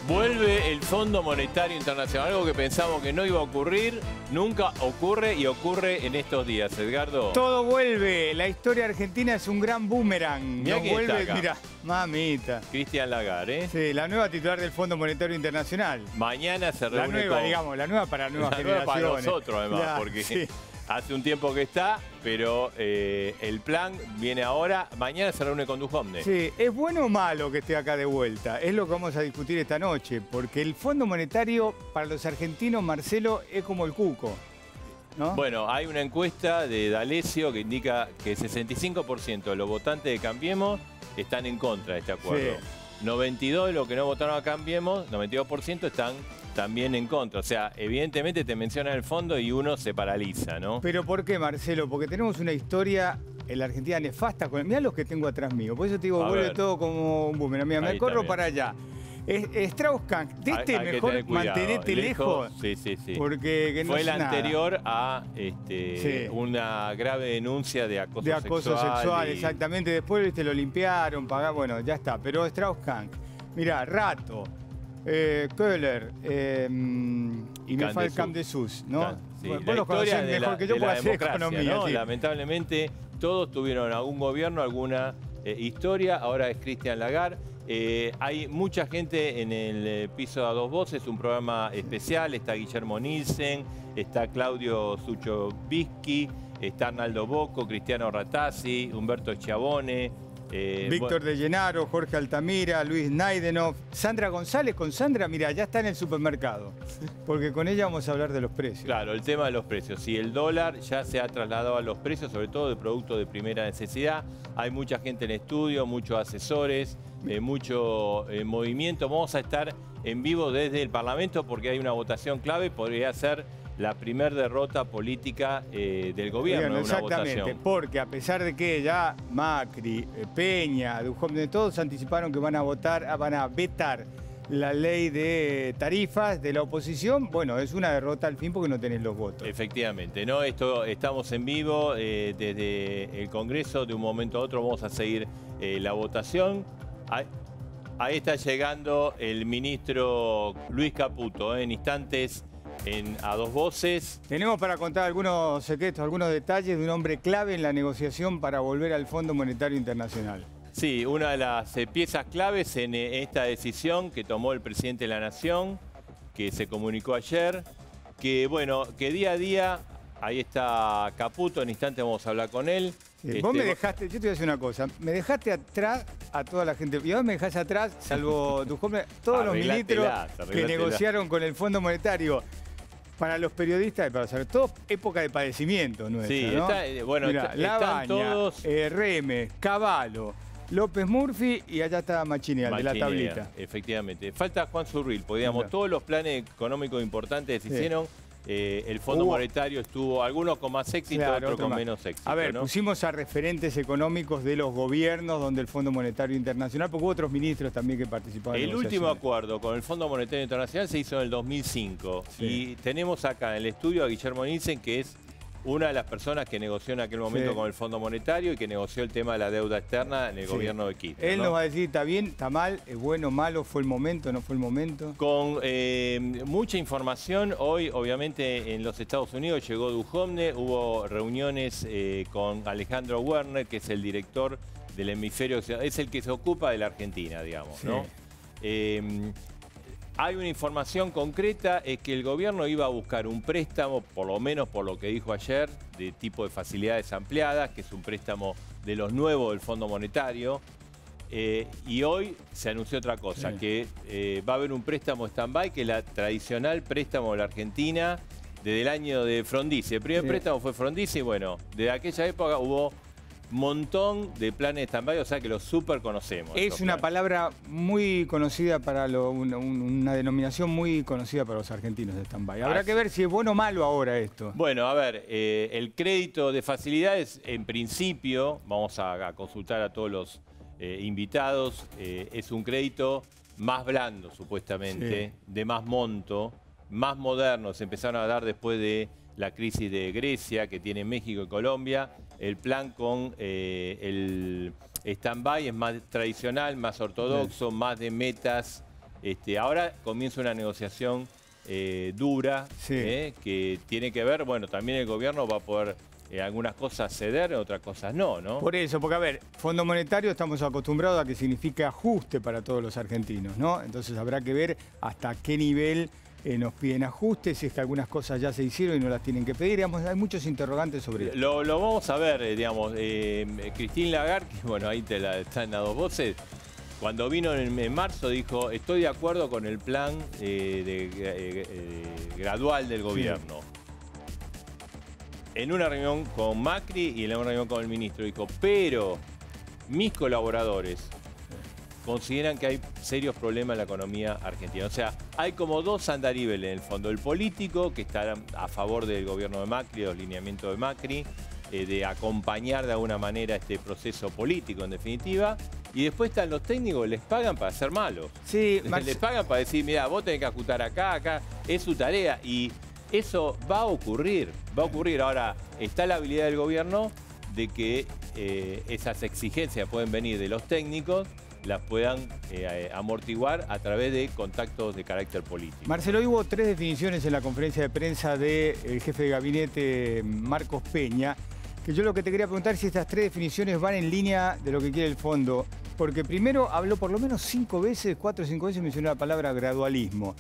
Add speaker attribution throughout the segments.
Speaker 1: Vuelve el Fondo Monetario Internacional, algo que pensamos que no iba a ocurrir, nunca ocurre y ocurre en estos días, Edgardo.
Speaker 2: Todo vuelve. La historia argentina es un gran boomerang.
Speaker 1: Mirá
Speaker 2: Nos
Speaker 1: quién está
Speaker 2: vuelve,
Speaker 1: acá.
Speaker 2: mira, mamita.
Speaker 1: Christine Lagarde, ¿eh?
Speaker 2: Sí, la nueva titular del Fondo Monetario Internacional.
Speaker 1: Mañana se reúne
Speaker 2: La nueva,
Speaker 1: con...
Speaker 2: digamos, la nueva para nuevas
Speaker 1: La nueva para
Speaker 2: generaciones.
Speaker 1: nosotros, además,
Speaker 2: Ya,
Speaker 1: porque
Speaker 2: sí.
Speaker 1: hace un tiempo que está, pero el plan viene ahora. Mañana se reúne con Duhovne.
Speaker 2: Sí, ¿es bueno o malo que esté acá de vuelta? Es lo que vamos a discutir esta noche, porque el Fondo Monetario para los argentinos, Marcelo, es como el cuco, ¿no?
Speaker 1: Bueno, hay una encuesta de D'Alessio que indica que el 65% de los votantes de Cambiemos están en contra de este acuerdo.
Speaker 2: Sí.
Speaker 1: 92% de los que no votaron a Cambiemos, 92% están también en contra. O sea, evidentemente te mencionan el fondo y uno se paraliza, ¿no?
Speaker 2: ¿Pero por qué, Marcelo? Porque tenemos una historia en la Argentina nefasta. Mirá los que tengo atrás mío. Por eso te digo,
Speaker 1: A
Speaker 2: vuelve
Speaker 1: ver.
Speaker 2: todo como un boomerang. Mira, me
Speaker 1: Ahí
Speaker 2: corro
Speaker 1: está bien.
Speaker 2: para allá. Strauss-Kahn, de este
Speaker 1: Hay que
Speaker 2: mejor
Speaker 1: tener cuidado.
Speaker 2: mantenete lejos.
Speaker 1: Sí, sí, sí.
Speaker 2: Porque que no
Speaker 1: Fue
Speaker 2: es
Speaker 1: el
Speaker 2: nada.
Speaker 1: anterior a
Speaker 2: Sí.
Speaker 1: una grave denuncia de acoso
Speaker 2: De acoso sexual,
Speaker 1: y-
Speaker 2: exactamente. Después viste, lo limpiaron, pagaron, bueno, ya está. Pero Strauss-Kahn, mirá, Rato, Köhler y me falta el Camp de Sus, ¿no?
Speaker 1: Sí,
Speaker 2: Vos
Speaker 1: la
Speaker 2: los conocés
Speaker 1: historia de
Speaker 2: mejor que yo
Speaker 1: de
Speaker 2: porque
Speaker 1: la
Speaker 2: hacés
Speaker 1: democracia,
Speaker 2: economía.
Speaker 1: ¿no?
Speaker 2: Sí.
Speaker 1: Lamentablemente todos tuvieron algún gobierno, alguna historia. Ahora es Christine Lagarde. Hay mucha gente en el piso a dos voces, un programa especial. Está Guillermo Nielsen, está Claudio Suchovicki, está Arnaldo Bocco, Cristiano Ratazzi, Humberto Schiavone.
Speaker 2: Víctor de Llenaro, Jorge Altamira, Luis Naidenov, Sandra González. Con Sandra, mira, ya está en el supermercado. Porque con ella vamos a hablar de los precios.
Speaker 1: Claro, el tema de los precios. Si el dólar ya se ha trasladado a los precios, sobre todo de productos de primera necesidad. Hay mucha gente en estudio, muchos asesores, mucho movimiento. Vamos a estar en vivo desde el Parlamento porque hay una votación clave. Podría ser la primer derrota política del gobierno en una
Speaker 2: Exactamente,
Speaker 1: votación.
Speaker 2: porque a pesar de que ya Macri, Peña, Duhovne, todos anticiparon que van a vetar la ley de tarifas de la oposición, bueno, es una derrota al fin porque no tenés los votos.
Speaker 1: Efectivamente, ¿no? Estamos en vivo desde el Congreso. De un momento a otro vamos a seguir la votación. Ahí está llegando el ministro Luis Caputo, en instantes a dos voces.
Speaker 2: Tenemos para contar algunos secretos, algunos detalles de un hombre clave en la negociación para volver al Fondo Monetario Internacional.
Speaker 1: Sí, una de las piezas claves en esta decisión que tomó el presidente de la Nación, que se comunicó ayer, que bueno, que día a día, ahí está Caputo, en instante vamos a hablar con él.
Speaker 2: Vos me dejaste, yo te voy a decir una cosa, me dejaste atrás a toda la gente, y ahora me dejás atrás, salvo Duhovne, todos los ministros que negociaron con el Fondo Monetario. Para los periodistas y para saber, todo época de padecimiento nuestra,
Speaker 1: Sí,
Speaker 2: ¿no?
Speaker 1: bueno,
Speaker 2: Mirá,
Speaker 1: están
Speaker 2: Labaña,
Speaker 1: todos...
Speaker 2: Remes, Cavallo, López Murphy y allá está Machini, el de la
Speaker 1: Machinea,
Speaker 2: tablita.
Speaker 1: Efectivamente. Falta Juan Zurril, porque digamos,
Speaker 2: Mirá.
Speaker 1: todos los planes económicos importantes se
Speaker 2: Sí.
Speaker 1: hicieron. El Fondo Monetario estuvo, algunos con más éxito,
Speaker 2: Claro,
Speaker 1: otros
Speaker 2: otro
Speaker 1: con
Speaker 2: más.
Speaker 1: menos éxito.
Speaker 2: A ver,
Speaker 1: ¿no?
Speaker 2: pusimos a referentes económicos de los gobiernos donde el Fondo Monetario Internacional, porque hubo otros ministros también que participaron.
Speaker 1: El
Speaker 2: en
Speaker 1: último
Speaker 2: negociaciones.
Speaker 1: acuerdo con el Fondo Monetario Internacional se hizo en el 2005.
Speaker 2: Sí.
Speaker 1: Y tenemos acá en el estudio a Guillermo Nielsen, que es una de las personas que negoció en aquel momento
Speaker 2: Sí.
Speaker 1: con el Fondo Monetario y que negoció el tema de la deuda externa en el
Speaker 2: Sí.
Speaker 1: gobierno de Kirchner.
Speaker 2: Él
Speaker 1: ¿no?
Speaker 2: nos va a decir, está bien, está mal, es bueno, malo, fue el momento, no fue el momento.
Speaker 1: Con mucha información, hoy obviamente en los Estados Unidos llegó Duhovne, hubo reuniones con Alejandro Werner, que es el director del hemisferio occidental, es el que se ocupa de la Argentina, digamos,
Speaker 2: Sí.
Speaker 1: ¿no? Hay una información concreta, es que el gobierno iba a buscar un préstamo, por lo menos por lo que dijo ayer, de tipo de facilidades ampliadas, que es un préstamo de los nuevos del Fondo Monetario. Y hoy se anunció otra cosa,
Speaker 2: Sí.
Speaker 1: que va a haber un préstamo stand-by, que es la tradicional préstamo de la Argentina desde el año de Frondizi. El primer
Speaker 2: Sí.
Speaker 1: préstamo fue Frondizi y bueno, desde aquella época hubo montón de planes de stand-by, o sea que los súper conocemos.
Speaker 2: Es
Speaker 1: esos
Speaker 2: una
Speaker 1: planes.
Speaker 2: palabra muy conocida para una denominación muy conocida para los argentinos de stand-by. Habrá que ver si es bueno o malo ahora esto.
Speaker 1: Bueno, a ver, el crédito de facilidades, en principio, vamos a consultar a todos los invitados, es un crédito más blando, supuestamente, de más monto, más moderno. Se empezaron a dar después de la crisis de Grecia que tiene México y Colombia. El plan con el stand-by es más tradicional, más ortodoxo, más de metas Ahora comienza una negociación dura, que tiene que ver, bueno, también el gobierno va a poder algunas cosas ceder, otras cosas no, ¿no?
Speaker 2: Por eso, porque a ver, Fondo Monetario estamos acostumbrados a que signifique ajuste para todos los argentinos, ¿no? Entonces habrá que ver hasta qué nivel nos piden ajustes, si es que algunas cosas ya se hicieron y no las tienen que pedir. Digamos, hay muchos interrogantes sobre eso.
Speaker 1: Lo vamos a ver, digamos, Christine Lagarde, que bueno, ahí están las dos voces, cuando vino en marzo dijo, estoy de acuerdo con el plan gradual del gobierno. Sí. En una reunión con Macri y en una reunión con el ministro dijo, pero mis colaboradores consideran que hay serios problemas en la economía argentina. O sea, hay como dos andariveles en el fondo. El político, que está a favor del gobierno de Macri, de los lineamientos de Macri, de acompañar de alguna manera este proceso político, en definitiva. Y después están los técnicos, les pagan para ser malos.
Speaker 2: Sí,
Speaker 1: les pagan para decir, mira, vos tenés que ajustar acá, acá. Es su tarea. Y eso va a ocurrir, va a ocurrir. Ahora, está la habilidad del gobierno de que esas exigencias pueden venir de los técnicos, las puedan amortiguar a través de contactos de carácter político.
Speaker 2: Marcelo, hoy hubo 3 definiciones en la conferencia de prensa del jefe de gabinete, Marcos Peña, que yo lo que te quería preguntar es si estas 3 definiciones van en línea de lo que quiere el fondo, porque primero habló por lo menos 4 o 5 veces mencionó la palabra gradualismo.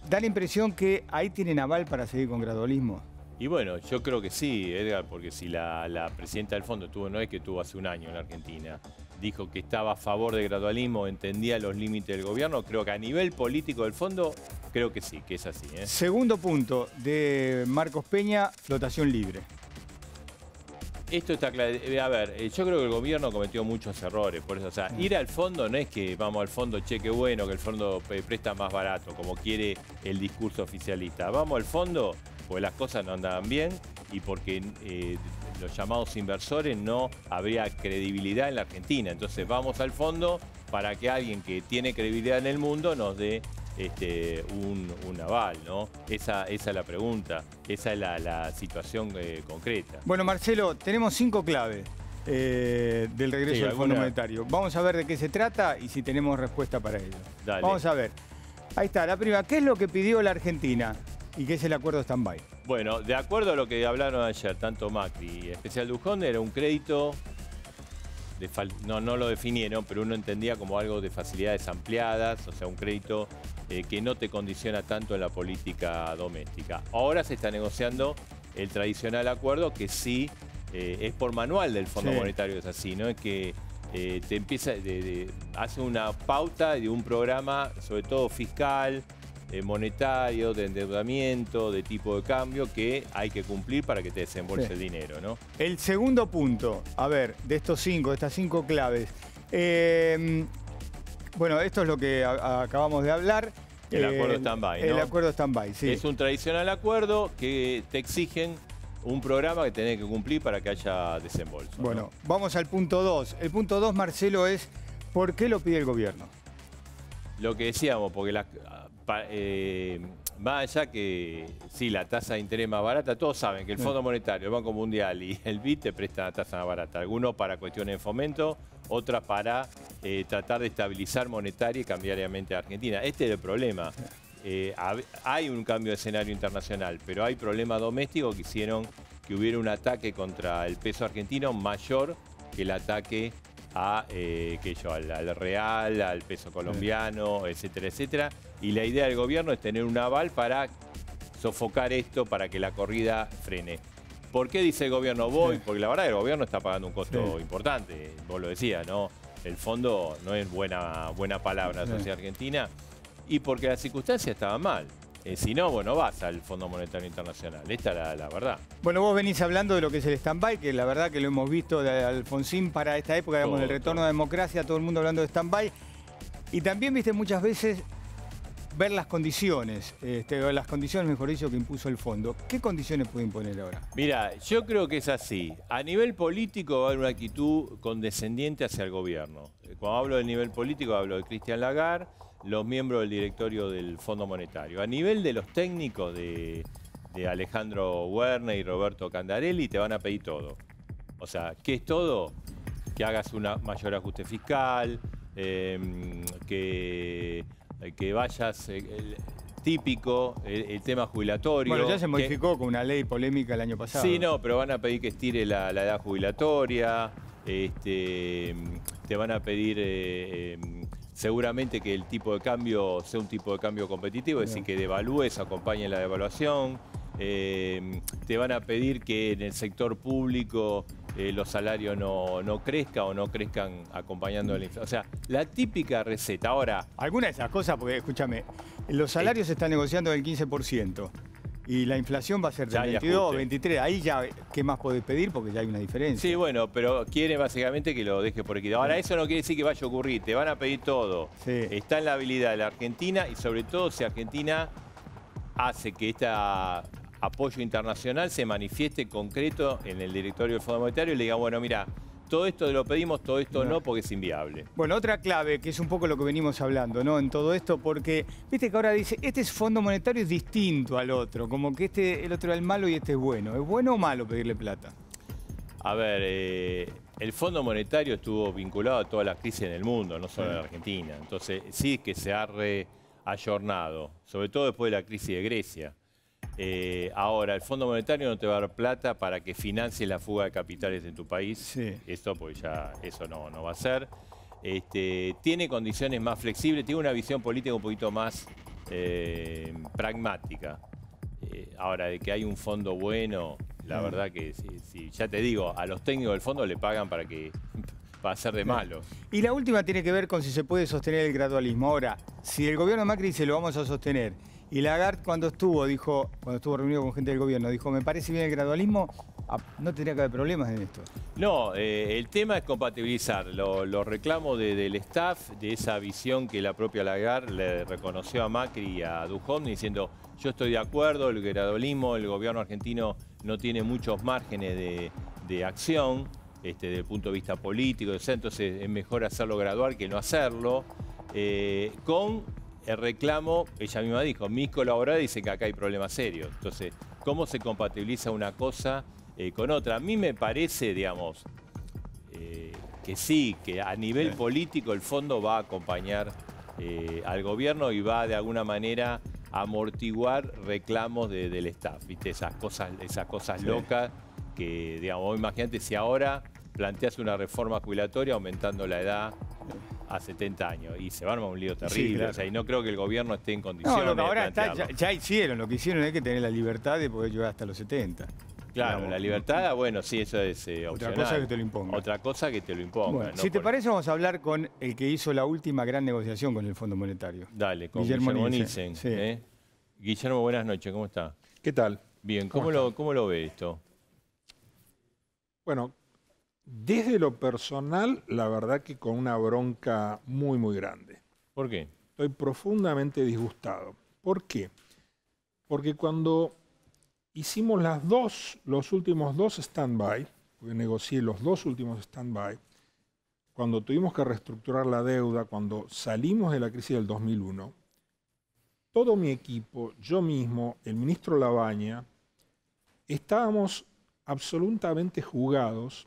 Speaker 2: ¿Da la impresión que ahí tienen aval para seguir con gradualismo?
Speaker 1: Y bueno, yo creo que sí, Edgar, porque si la presidenta del fondo no es que estuvo hace un año en la Argentina, dijo que estaba a favor del gradualismo, entendía los límites del gobierno, creo que a nivel político del fondo, creo que sí, que es así.
Speaker 2: Segundo punto de Marcos Peña, flotación libre.
Speaker 1: Esto está claro. A ver, yo creo que el gobierno cometió muchos errores, por eso, o sea, ir al fondo no es que vamos al fondo, che, qué bueno, que el fondo presta más barato, como quiere el discurso oficialista. Vamos al fondo porque las cosas no andaban bien y porque los llamados inversores no habría credibilidad en la Argentina. Entonces vamos al fondo para que alguien que tiene credibilidad en el mundo nos dé un aval, ¿no? Esa es la pregunta, esa es la situación concreta.
Speaker 2: Bueno, Marcelo, tenemos 5 claves del regreso del Fondo Monetario. Vamos a ver de qué se trata y si tenemos respuesta para ello.
Speaker 1: Dale.
Speaker 2: Vamos a ver. Ahí está, la primera. ¿Qué es lo que pidió la Argentina y qué es el acuerdo stand-by?
Speaker 1: Bueno, de acuerdo a lo que hablaron ayer, tanto Macri y especial Dujón, era un crédito, no lo definieron, pero uno entendía como algo de facilidades ampliadas, o sea, un crédito que no te condiciona tanto en la política doméstica. Ahora se está negociando el tradicional acuerdo que sí es por manual del Fondo Monetario, es así, ¿no? Es que te empieza, hace una pauta de un programa, sobre todo fiscal, monetario, de endeudamiento, de tipo de cambio, que hay que cumplir para que te desembolse el dinero, ¿no?
Speaker 2: El segundo punto, a ver, de estas 5 claves. Bueno, esto es lo que acabamos de hablar.
Speaker 1: El acuerdo stand-by, ¿no?
Speaker 2: El acuerdo stand-by, sí.
Speaker 1: Es un tradicional acuerdo que te exigen un programa que tenés que cumplir para que haya desembolso.
Speaker 2: Bueno,
Speaker 1: ¿no?
Speaker 2: Vamos al punto 2. El punto 2, Marcelo, es ¿por qué lo pide el gobierno?
Speaker 1: Lo que decíamos, porque más allá que sí, la tasa de interés más barata, todos saben que el Fondo Monetario, el Banco Mundial y el BID te prestan la tasa más barata. Algunos para cuestiones de fomento, otras para tratar de estabilizar monetaria y cambiariamente a Argentina. Este es el problema. Hay un cambio de escenario internacional, pero hay problemas domésticos que hicieron que hubiera un ataque contra el peso argentino mayor que el ataque al real, al peso colombiano, etcétera, etcétera. Y la idea del gobierno es tener un aval para sofocar esto, para que la corrida frene. ¿Por qué dice el gobierno voy? Porque la verdad el gobierno está pagando un costo importante. Vos lo decías, ¿no? El fondo no es buena palabra en la sociedad argentina. Y porque las circunstancias estaban mal. Si no, vos no vas al Fondo Monetario Internacional. Esta es la verdad.
Speaker 2: Bueno, vos venís hablando de lo que es el stand-by, que la verdad que lo hemos visto de Alfonsín para esta época, digamos, del retorno a la democracia, todo el mundo hablando de stand-by. Y también viste muchas veces ver las condiciones, las condiciones, mejor dicho, que impuso el fondo. ¿Qué condiciones puede imponer ahora?
Speaker 1: Mira, yo creo que es así. A nivel político va a haber una actitud condescendiente hacia el gobierno. Cuando hablo del nivel político, hablo de Christine Lagarde, los miembros del directorio del Fondo Monetario. A nivel de los técnicos de Alejandro Werner y Roberto Candarelli, te van a pedir todo. O sea, ¿qué es todo? Que hagas un mayor ajuste fiscal, que que vayas, típico, el tema jubilatorio.
Speaker 2: Bueno, ya se modificó con una ley polémica el año pasado.
Speaker 1: Sí, no, pero van a pedir que estire la edad jubilatoria, te van a pedir seguramente que el tipo de cambio sea un tipo de cambio competitivo, es decir, que devalúes, acompañe la devaluación. Te van a pedir que en el sector público los salarios no crezcan o no crezcan acompañando la inflación. O sea, la típica receta. Ahora,
Speaker 2: alguna de esas cosas, porque escúchame, los salarios se están negociando del 15%. Y la inflación va a ser del 22, 23. Ahí ya, ¿qué más podés pedir? Porque ya hay una diferencia.
Speaker 1: Sí, bueno, pero quieren básicamente que lo deje por equidad. Ahora, eso no quiere decir que vaya a ocurrir. Te van a pedir todo.
Speaker 2: Sí.
Speaker 1: Está en la habilidad de la Argentina y sobre todo si Argentina hace que este apoyo internacional se manifieste concreto en el directorio del Fondo Monetario y le diga, bueno, mira, todo esto lo pedimos, todo esto no, porque es inviable.
Speaker 2: Bueno, otra clave, que es un poco lo que venimos hablando, ¿no? En todo esto, porque viste que ahora dice, este Fondo Monetario es distinto al otro, como que el otro es el malo y este es bueno. ¿Es bueno o malo pedirle plata?
Speaker 1: A ver, el Fondo Monetario estuvo vinculado a todas las crisis en el mundo, no solo en la Argentina. Entonces, sí que se ha reayornado, sobre todo después de la crisis de Grecia. Ahora, el Fondo Monetario no te va a dar plata para que financie la fuga de capitales en tu país.
Speaker 2: Sí.
Speaker 1: Esto, pues ya eso no va a ser. Tiene condiciones más flexibles, tiene una visión política un poquito más pragmática. Ahora, de que hay un fondo bueno, la verdad que sí, ya te digo, a los técnicos del fondo le pagan para hacer de malos.
Speaker 2: Y la última tiene que ver con si se puede sostener el gradualismo. Ahora, si el gobierno de Macri dice lo vamos a sostener, y Lagarde cuando estuvo reunido con gente del gobierno, dijo, me parece bien el gradualismo, no tendría que haber problemas en esto.
Speaker 1: No, el tema es compatibilizar los reclamos del staff, de esa visión que la propia Lagarde le reconoció a Macri y a Duhovne, diciendo, yo estoy de acuerdo, el gradualismo, el gobierno argentino no tiene muchos márgenes de acción, desde el punto de vista político, entonces es mejor hacerlo gradual que no hacerlo, con el reclamo, ella misma dijo, mis colaboradores dicen que acá hay problemas serios. Entonces, ¿cómo se compatibiliza una cosa con otra? A mí me parece, digamos, que sí, que a nivel político el fondo va a acompañar al gobierno y va de alguna manera a amortiguar reclamos del staff, ¿viste? Esas cosas locas que, digamos, imagínate si ahora planteas una reforma jubilatoria aumentando la edad a 70 años y se va a armar un lío terrible. Sí, claro. O sea, y no creo que el gobierno esté en condiciones
Speaker 2: lo que ahora
Speaker 1: de plantearlo.
Speaker 2: Ya hicieron, lo que hicieron es que tener la libertad de poder llegar hasta los 70.
Speaker 1: Claro, digamos, la libertad, bueno, sí, eso es opcional.
Speaker 2: Otra cosa que te lo imponga.
Speaker 1: Otra cosa que te lo imponga.
Speaker 2: Bueno, si te parece, vamos a hablar con el que hizo la última gran negociación con el Fondo Monetario.
Speaker 1: Dale, con Guillermo Nielsen. Sí. Guillermo, buenas noches, ¿cómo está?
Speaker 3: ¿Qué tal?
Speaker 1: Bien, ¿cómo lo ve esto?
Speaker 3: Bueno, desde lo personal, la verdad que con una bronca muy, muy grande.
Speaker 1: ¿Por qué?
Speaker 3: Estoy profundamente disgustado. ¿Por qué? Porque cuando hicimos los últimos dos stand-by, porque negocié los dos últimos stand-by, cuando tuvimos que reestructurar la deuda, cuando salimos de la crisis del 2001, todo mi equipo, yo mismo, el ministro Labaña, estábamos absolutamente jugados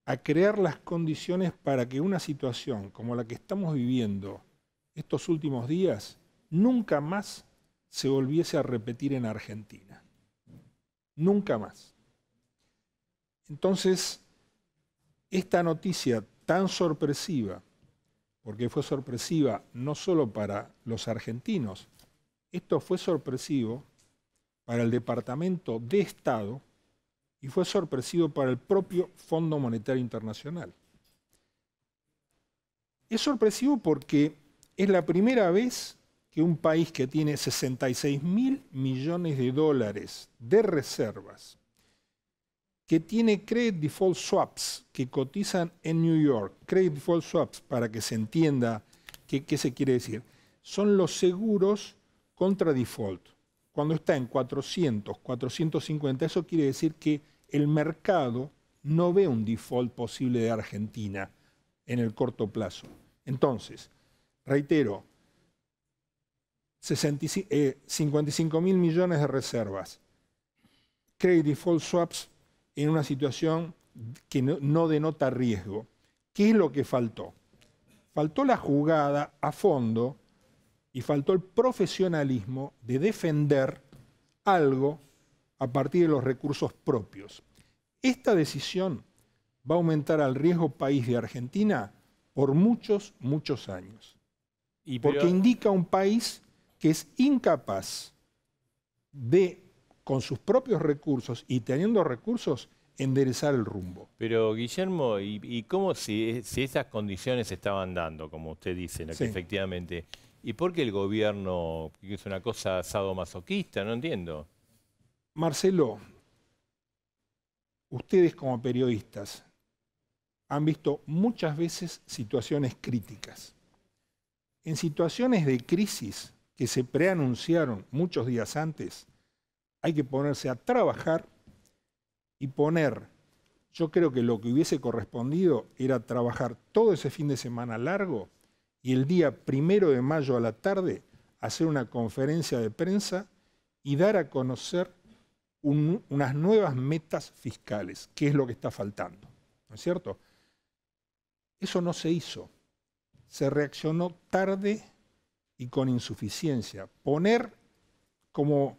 Speaker 3: a crear las condiciones para que una situación como la que estamos viviendo estos últimos días nunca más se volviese a repetir en Argentina. Nunca más. Entonces, esta noticia tan sorpresiva, porque fue sorpresiva no solo para los argentinos, esto fue sorpresivo para el Departamento de Estado y fue sorpresivo para el propio Fondo Monetario Internacional. Es sorpresivo porque es la primera vez que un país que tiene 66.000 millones de dólares de reservas, que tiene credit default swaps que cotizan en New York, credit default swaps, para que se entienda qué se quiere decir, son los seguros contra default. Cuando está en 400, 450, eso quiere decir que el mercado no ve un default posible de Argentina en el corto plazo. Entonces, reitero, 55.000 millones de reservas, credit default swaps en una situación que no denota riesgo. ¿Qué es lo que faltó? Faltó la jugada a fondo y faltó el profesionalismo de defender algo a partir de los recursos propios. Esta decisión va a aumentar el riesgo país de Argentina por muchos, muchos años. Porque indica un país que es incapaz de, con sus propios recursos y teniendo recursos, enderezar el rumbo.
Speaker 1: Pero, Guillermo, ¿y cómo si esas condiciones se estaban dando, como usted dice, que efectivamente, y por qué el gobierno, que es una cosa sadomasoquista? No entiendo.
Speaker 3: Marcelo, ustedes como periodistas han visto muchas veces situaciones críticas. En situaciones de crisis que se preanunciaron muchos días antes, hay que ponerse a trabajar y poner, yo creo que lo que hubiese correspondido era trabajar todo ese fin de semana largo y el día 1 de mayo a la tarde hacer una conferencia de prensa y dar a conocer unas nuevas metas fiscales, que es lo que está faltando, ¿no es cierto? Eso no se hizo. Se reaccionó tarde y con insuficiencia. Poner como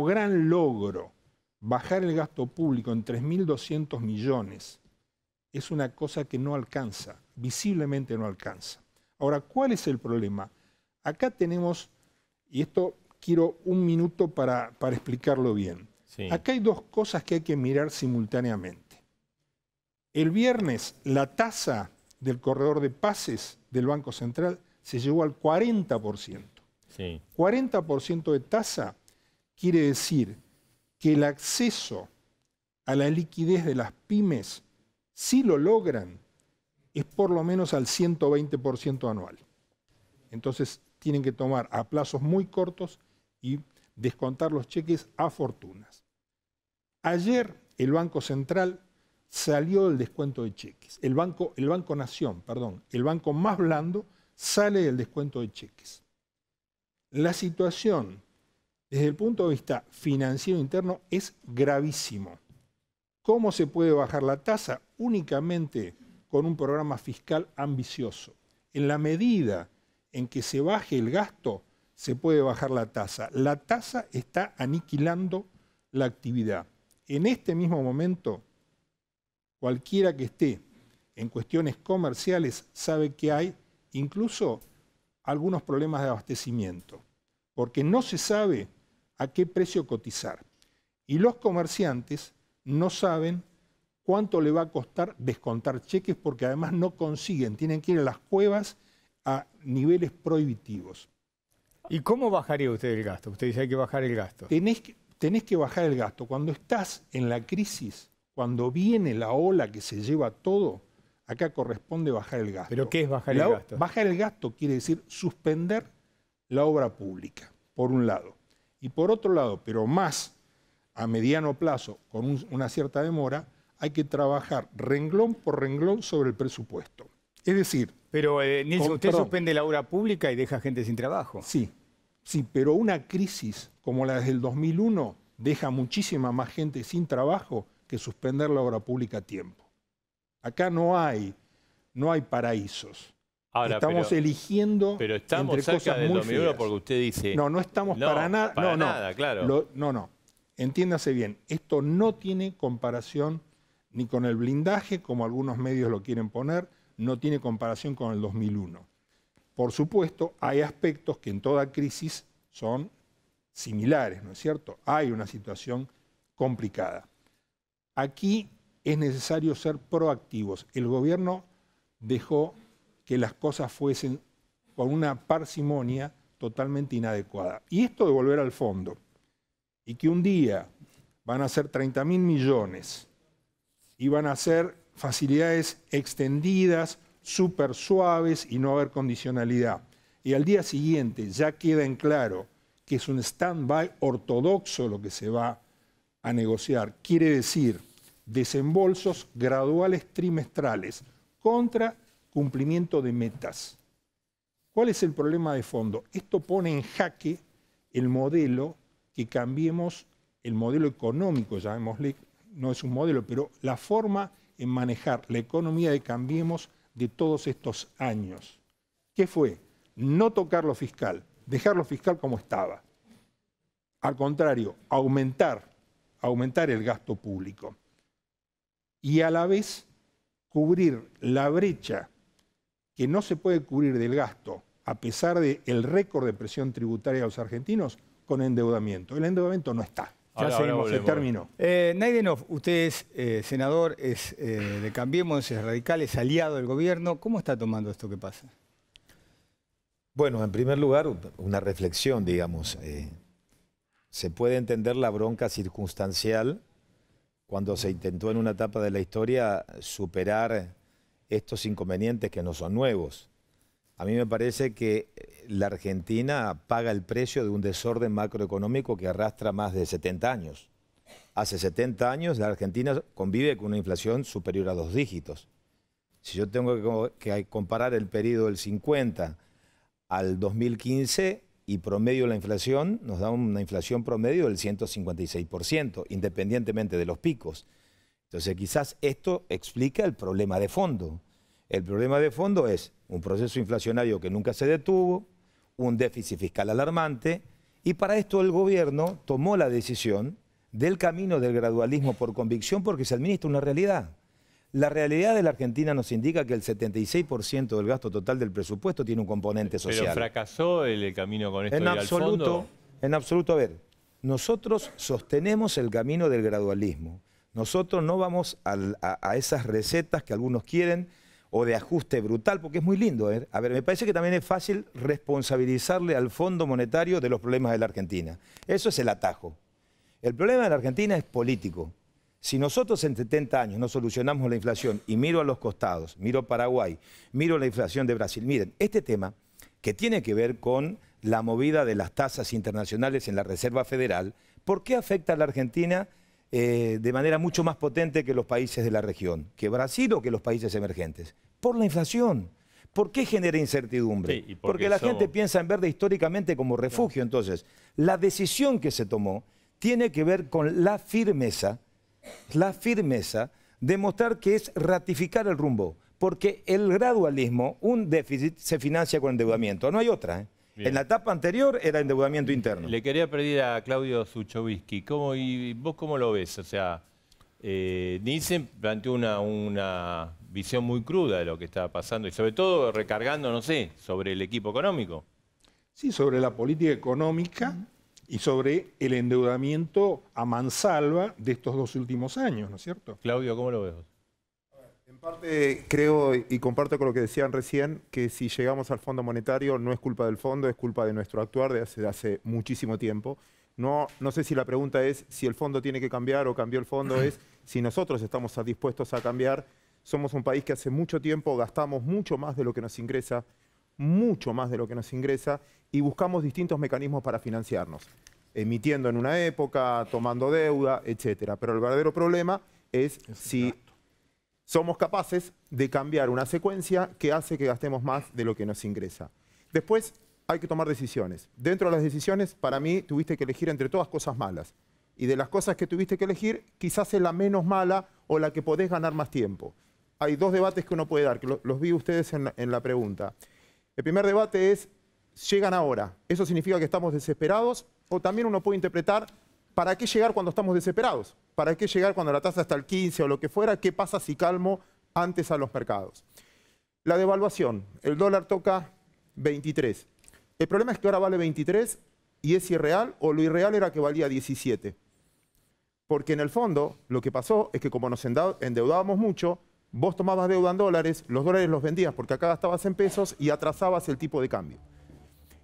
Speaker 3: gran logro bajar el gasto público en 3.200 millones es una cosa que no alcanza, visiblemente no alcanza. Ahora, ¿cuál es el problema? Acá tenemos, y esto quiero un minuto para explicarlo bien. Sí. Acá hay dos cosas que hay que mirar simultáneamente. El viernes la tasa del corredor de pases del Banco Central se llegó al 40%. Sí. 40% de tasa quiere decir que el acceso a la liquidez de las pymes, si lo logran, es por lo menos al 120% anual. Entonces tienen que tomar a plazos muy cortos y descontar los cheques a fortunas. Ayer el Banco Central salió del descuento de cheques. El Banco Nación, perdón, el banco más blando, sale del descuento de cheques. La situación, desde el punto de vista financiero interno, es gravísimo. ¿Cómo se puede bajar la tasa? Únicamente con un programa fiscal ambicioso. En la medida en que se baje el gasto, se puede bajar la tasa. La tasa está aniquilando la actividad. En este mismo momento, cualquiera que esté en cuestiones comerciales sabe que hay incluso algunos problemas de abastecimiento, porque no se sabe a qué precio cotizar. Y los comerciantes no saben cuánto le va a costar descontar cheques, porque además no consiguen, tienen que ir a las cuevas a niveles prohibitivos.
Speaker 2: ¿Y cómo bajaría usted el gasto? Usted dice que hay que bajar el gasto.
Speaker 3: Tenés que bajar el gasto. Cuando estás en la crisis, cuando viene la ola que se lleva todo, acá corresponde bajar el gasto.
Speaker 2: ¿Pero qué es bajar el gasto?
Speaker 3: Bajar el gasto quiere decir suspender la obra pública, por un lado. Y por otro lado, pero más a mediano plazo, con una cierta demora, hay que trabajar renglón por renglón sobre el presupuesto. Es decir...
Speaker 2: Pero, Nilsson, ¿usted suspende la obra pública y deja gente sin trabajo?
Speaker 3: Sí, pero una crisis como la del 2001 deja muchísima más gente sin trabajo que suspender la obra pública a tiempo. Acá no hay paraísos. Ahora, estamos eligiendo
Speaker 1: pero estamos entre cerca cosas del muy 2001 feas. Porque usted dice...
Speaker 3: No estamos para nada.
Speaker 1: Para nada, claro.
Speaker 3: No. Entiéndase bien, esto no tiene comparación ni con el blindaje, como algunos medios lo quieren poner, no tiene comparación con el 2001. Por supuesto, hay aspectos que en toda crisis son similares, ¿no es cierto? Hay una situación complicada. Aquí es necesario ser proactivos. El gobierno dejó que las cosas fuesen con una parsimonia totalmente inadecuada. Y esto de volver al fondo, y que un día van a ser 30.000 millones, y van a ser facilidades extendidas, súper suaves y no haber condicionalidad. Y al día siguiente ya queda en claro que es un stand-by ortodoxo lo que se va a negociar. Quiere decir desembolsos graduales trimestrales contra cumplimiento de metas. ¿Cuál es el problema de fondo? Esto pone en jaque el modelo, que cambiemos el modelo económico, llamémosle, no es un modelo, pero la forma en manejar la economía de Cambiemos de todos estos años. ¿Qué fue? No tocar lo fiscal, dejarlo fiscal como estaba. Al contrario, aumentar el gasto público. Y a la vez cubrir la brecha que no se puede cubrir del gasto, a pesar del récord de presión tributaria de los argentinos, con endeudamiento. El endeudamiento no está. Ya seguimos, se terminó.
Speaker 2: Najdenov, usted es senador, es de Cambiemos, es radical, es aliado del gobierno. ¿Cómo está tomando esto que pasa?
Speaker 4: Bueno, en primer lugar, una reflexión, digamos. Se puede entender la bronca circunstancial cuando se intentó en una etapa de la historia superar estos inconvenientes que no son nuevos. A mí me parece que la Argentina paga el precio de un desorden macroeconómico que arrastra más de 70 años. Hace 70 años la Argentina convive con una inflación superior a 2 dígitos. Si yo tengo que comparar el periodo del 50 al 2015 y promedio la inflación, nos da una inflación promedio del 156%, independientemente de los picos. Entonces quizás esto explica el problema de fondo. El problema de fondo es un proceso inflacionario que nunca se detuvo, un déficit fiscal alarmante, y para esto el gobierno tomó la decisión del camino del gradualismo por convicción porque se administra una realidad. La realidad de la Argentina nos indica que el 76% del gasto total del presupuesto tiene un componente social.
Speaker 1: ¿Pero fracasó el camino con esto de ir al fondo?
Speaker 4: En absoluto, a ver, nosotros sostenemos el camino del gradualismo. Nosotros no vamos a esas recetas que algunos quieren o de ajuste brutal, porque es muy lindo. A ver, me parece que también es fácil responsabilizarle al Fondo Monetario de los problemas de la Argentina. Eso es el atajo. El problema de la Argentina es político. Si nosotros en 70 años no solucionamos la inflación, y miro a los costados, miro Paraguay, miro la inflación de Brasil, miren, este tema que tiene que ver con la movida de las tasas internacionales en la Reserva Federal, ¿por qué afecta a la Argentina de manera mucho más potente que los países de la región, que Brasil o que los países emergentes? Por la inflación. ¿Por qué genera incertidumbre? Sí, porque la gente piensa en verde históricamente como refugio. Entonces, la decisión que se tomó tiene que ver con la firmeza de mostrar que es ratificar el rumbo. Porque el gradualismo, un déficit, se financia con endeudamiento. No hay otra, En la etapa anterior era endeudamiento interno.
Speaker 1: Le quería pedir a Claudio Suchovsky, ¿y vos cómo lo ves? O sea, Nielsen planteó una visión muy cruda de lo que estaba pasando y sobre todo recargando, no sé, sobre el equipo económico.
Speaker 3: Sí, sobre la política económica y sobre el endeudamiento a mansalva de estos 2 últimos años, ¿no es cierto?
Speaker 1: Claudio, ¿cómo lo ves?
Speaker 5: En parte creo y comparto con lo que decían recién, que si llegamos al Fondo Monetario no es culpa del fondo, es culpa de nuestro actuar de hace muchísimo tiempo. No sé si la pregunta es si el fondo tiene que cambiar o cambió el fondo, es si nosotros estamos dispuestos a cambiar. Somos un país que hace mucho tiempo gastamos mucho más de lo que nos ingresa, y buscamos distintos mecanismos para financiarnos, emitiendo en una época, tomando deuda, etcétera. Pero el verdadero problema es si somos capaces de cambiar una secuencia que hace que gastemos más de lo que nos ingresa. Después hay que tomar decisiones. Dentro de las decisiones, para mí, tuviste que elegir entre todas cosas malas. Y de las cosas que tuviste que elegir, quizás es la menos mala o la que podés ganar más tiempo. Hay 2 debates que uno puede dar, que los vi ustedes en la pregunta. El primer debate es, ¿llegan ahora? ¿Eso significa que estamos desesperados? O también uno puede interpretar, ¿para qué llegar cuando estamos desesperados? ¿Para qué llegar cuando la tasa está al 15 o lo que fuera? ¿Qué pasa si calmo antes a los mercados? La devaluación. El dólar toca 23. El problema es que ahora vale 23 y es irreal, o lo irreal era que valía 17. Porque en el fondo lo que pasó es que como nos endeudábamos mucho, vos tomabas deuda en dólares, los dólares los vendías porque acá gastabas en pesos y atrasabas el tipo de cambio.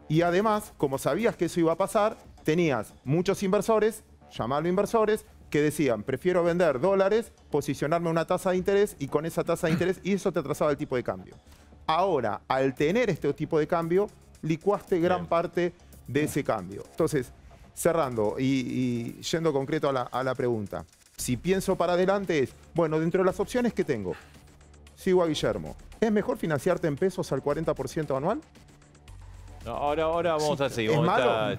Speaker 5: Y además, como sabías que eso iba a pasar, tenías muchos inversores, llamarlo inversores, que decían, prefiero vender dólares, posicionarme una tasa de interés y con esa tasa de interés, y eso te atrasaba el tipo de cambio. Ahora, al tener este tipo de cambio, licuaste gran parte de ese cambio. Entonces, cerrando y yendo concreto a la pregunta, si pienso para adelante es, bueno, dentro de las opciones que tengo, sigo a Guillermo, ¿es mejor financiarte en pesos al 40% anual?
Speaker 1: No, ahora vamos a seguir.
Speaker 5: ¿Es malo?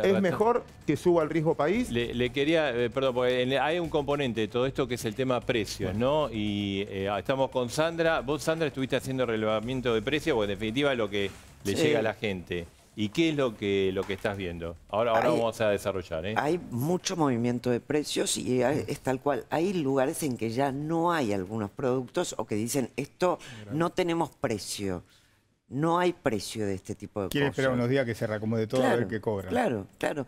Speaker 5: ¿Es mejor que suba el riesgo país?
Speaker 1: Le quería, perdón, porque hay un componente de todo esto que es el tema precios, ¿no? Y estamos con Sandra. Vos, Sandra, estuviste haciendo relevamiento de precios, porque en definitiva es lo que le llega a la gente. ¿Y qué es lo que estás viendo? Ahora vamos a desarrollar.
Speaker 6: Hay mucho movimiento de precios y es tal cual. Hay lugares en que ya no hay algunos productos o que dicen, esto no tenemos precio. No hay precio de este tipo de
Speaker 2: Quiere
Speaker 6: cosas.
Speaker 2: esperar unos días que se reacomode todo, a ver qué cobra.
Speaker 6: Claro, claro.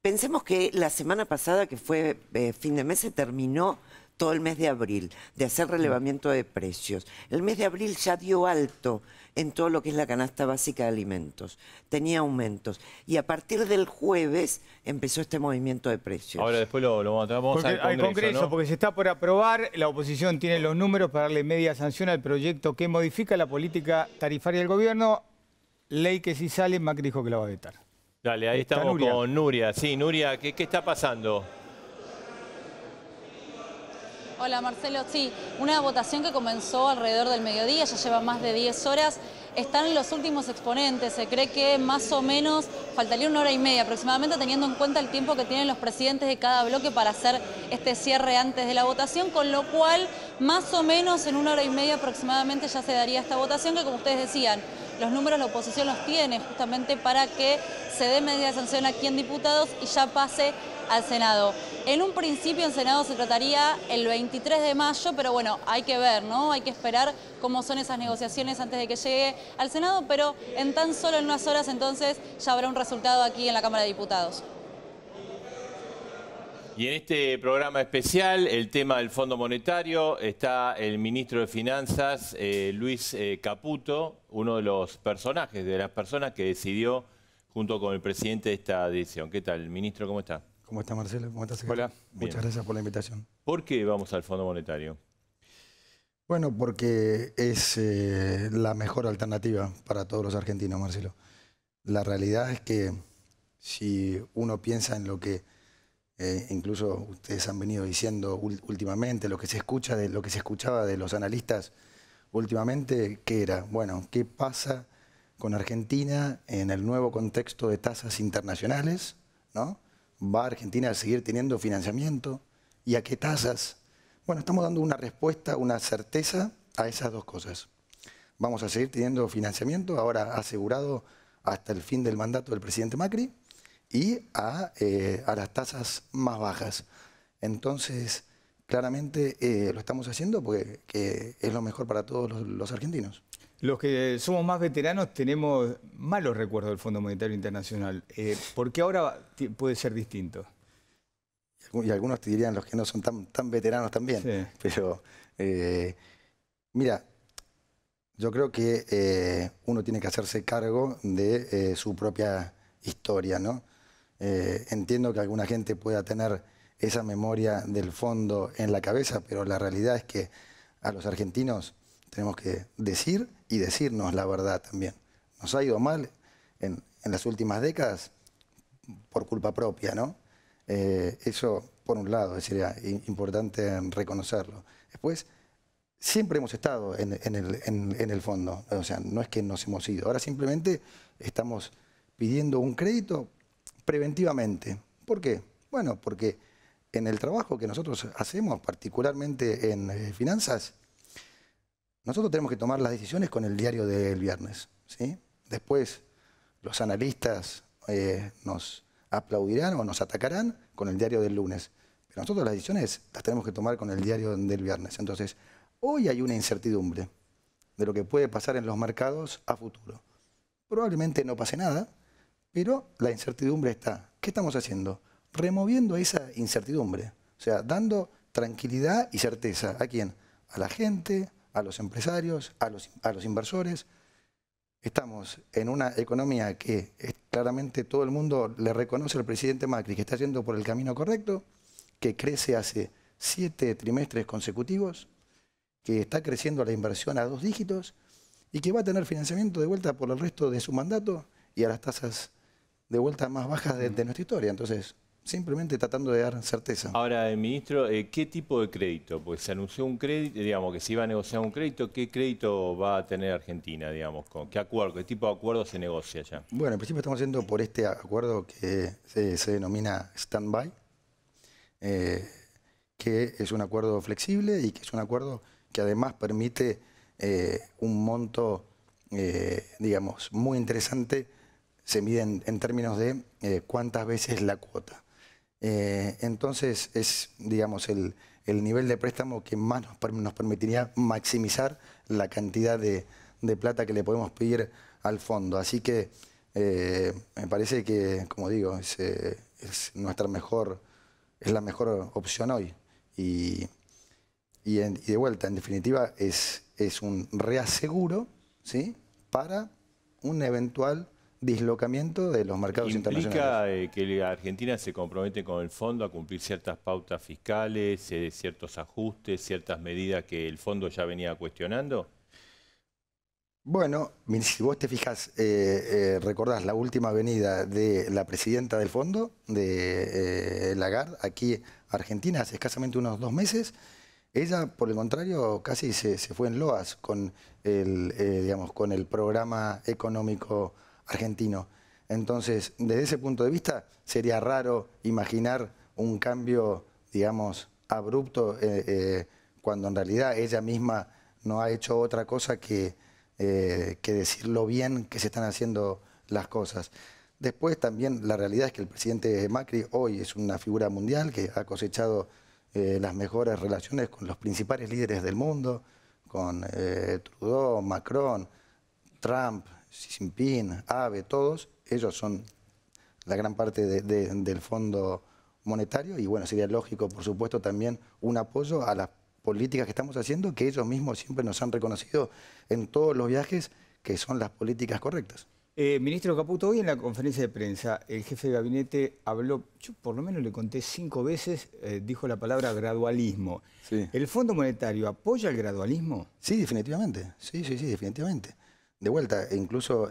Speaker 6: Pensemos que la semana pasada, que fue fin de mes, se terminó todo el mes de abril, de hacer relevamiento de precios. El mes de abril ya dio alto en todo lo que es la canasta básica de alimentos. Tenía aumentos. Y a partir del jueves empezó este movimiento de precios.
Speaker 1: Ahora después lo vamos al Congreso, ¿no?
Speaker 2: Porque se está por aprobar, la oposición tiene los números para darle media sanción al proyecto que modifica la política tarifaria del gobierno, ley que si sale, Macri dijo que la va a vetar.
Speaker 1: Dale, ahí estamos con Nuria. Sí, Nuria, ¿qué está pasando?
Speaker 7: Hola Marcelo, sí, una votación que comenzó alrededor del mediodía, ya lleva más de 10 horas. Están los últimos exponentes, se cree que más o menos faltaría 1 hora y media aproximadamente, teniendo en cuenta el tiempo que tienen los presidentes de cada bloque para hacer este cierre antes de la votación, con lo cual más o menos en 1 hora y media aproximadamente ya se daría esta votación, que como ustedes decían, los números la oposición los tiene justamente para que se dé medida de sanción aquí en diputados y ya pase al Senado. En un principio en Senado se trataría el 23 de mayo, pero bueno, hay que ver, ¿no? Hay que esperar cómo son esas negociaciones antes de que llegue al Senado, pero en tan solo en unas horas entonces ya habrá un resultado aquí en la Cámara de Diputados.
Speaker 1: Y en este programa especial, el tema del Fondo Monetario, está el ministro de Finanzas, Luis Caputo, uno de los personajes, de las personas que decidió junto con el presidente de esta decisión. ¿Qué tal, ministro? ¿Cómo está?
Speaker 8: ¿Cómo está, Marcelo? ¿Cómo estás?
Speaker 2: Hola.
Speaker 8: Muchas gracias por la invitación.
Speaker 1: ¿Por qué vamos al Fondo Monetario?
Speaker 8: Bueno, porque es la mejor alternativa para todos los argentinos, Marcelo. La realidad es que si uno piensa en lo que incluso ustedes han venido diciendo últimamente, lo que se escucha lo que se escuchaba de los analistas últimamente, ¿qué era? Bueno, ¿qué pasa con Argentina en el nuevo contexto de tasas internacionales? ¿No? ¿Va Argentina a seguir teniendo financiamiento? ¿Y a qué tasas? Bueno, estamos dando una respuesta, una certeza a esas dos cosas. Vamos a seguir teniendo financiamiento, ahora asegurado hasta el fin del mandato del presidente Macri, y a las tasas más bajas. Entonces, claramente lo estamos haciendo porque es lo mejor para todos los argentinos.
Speaker 2: Los que somos más veteranos tenemos malos recuerdos del Fondo Monetario Internacional. ¿Por qué ahora puede ser distinto?
Speaker 8: Y algunos te dirían los que no son tan veteranos también. Sí. Pero, mira, yo creo que uno tiene que hacerse cargo de su propia historia, ¿no? Entiendo que alguna gente pueda tener esa memoria del fondo en la cabeza, pero la realidad es que a los argentinos tenemos que decir y decirnos la verdad también. Nos ha ido mal en las últimas décadas por culpa propia, ¿no? Eso, por un lado, sería importante reconocerlo. Después, siempre hemos estado en el fondo, o sea, no es que nos hemos ido. Ahora simplemente estamos pidiendo un crédito preventivamente. ¿Por qué? Bueno, porque en el trabajo que nosotros hacemos, particularmente en finanzas, nosotros tenemos que tomar las decisiones con el diario del viernes, ¿sí? Después los analistas nos aplaudirán o nos atacarán con el diario del lunes. Pero nosotros las decisiones las tenemos que tomar con el diario del viernes. Entonces, hoy hay una incertidumbre de lo que puede pasar en los mercados a futuro. Probablemente no pase nada, pero la incertidumbre está. ¿Qué estamos haciendo? Removiendo esa incertidumbre. O sea, dando tranquilidad y certeza. ¿A quién? A la gente, a los empresarios, a los inversores. Estamos en una economía que claramente todo el mundo le reconoce al presidente Macri que está yendo por el camino correcto, que crece hace 7 trimestres consecutivos, que está creciendo la inversión a 2 dígitos y que va a tener financiamiento de vuelta por el resto de su mandato y a las tasas de vuelta más bajas de nuestra historia. Entonces, simplemente tratando de dar certeza.
Speaker 1: Ahora, ministro, ¿qué tipo de crédito? Pues se anunció un crédito, digamos, que se iba a negociar un crédito. ¿Qué crédito va a tener Argentina, digamos? ¿Qué acuerdo, qué tipo de acuerdo se negocia ya?
Speaker 8: Bueno, en principio estamos haciendo por este acuerdo que se denomina Stand-by, que es un acuerdo flexible y que es un acuerdo que además permite un monto, digamos, muy interesante se mide en términos de cuántas veces la cuota. Entonces es, digamos, el nivel de préstamo que más nos permitiría maximizar la cantidad de plata que le podemos pedir al fondo. Así que me parece que, como digo, es la mejor opción hoy. Y de vuelta, en definitiva, es un reaseguro, ¿sí?, para un eventual dislocamiento de los mercados internacionales.
Speaker 1: ¿Implica que la Argentina se compromete con el fondo a cumplir ciertas pautas fiscales, ciertos ajustes, ciertas medidas que el fondo ya venía cuestionando?
Speaker 8: Bueno, si vos te fijas, recordás la última venida de la presidenta del fondo, de Lagarde, aquí a Argentina, hace escasamente unos 2 meses. Ella, por el contrario, casi se fue en loas con con el programa económico argentino. Entonces, desde ese punto de vista, sería raro imaginar un cambio, digamos, abrupto, cuando en realidad ella misma no ha hecho otra cosa que decir lo bien que se están haciendo las cosas. Después también la realidad es que el presidente Macri hoy es una figura mundial que ha cosechado las mejores relaciones con los principales líderes del mundo, con Trudeau, Macron, Trump, Xi Jinping, Abe, todos. Ellos son la gran parte del Fondo Monetario y bueno, sería lógico, por supuesto, también un apoyo a las políticas que estamos haciendo, que ellos mismos siempre nos han reconocido en todos los viajes que son las políticas correctas.
Speaker 2: Ministro Caputo, hoy en la conferencia de prensa, el jefe de gabinete habló, yo por lo menos le conté 5 veces, dijo la palabra gradualismo.
Speaker 8: Sí.
Speaker 2: ¿El Fondo Monetario apoya el gradualismo?
Speaker 8: Sí, definitivamente. Sí, definitivamente. De vuelta, incluso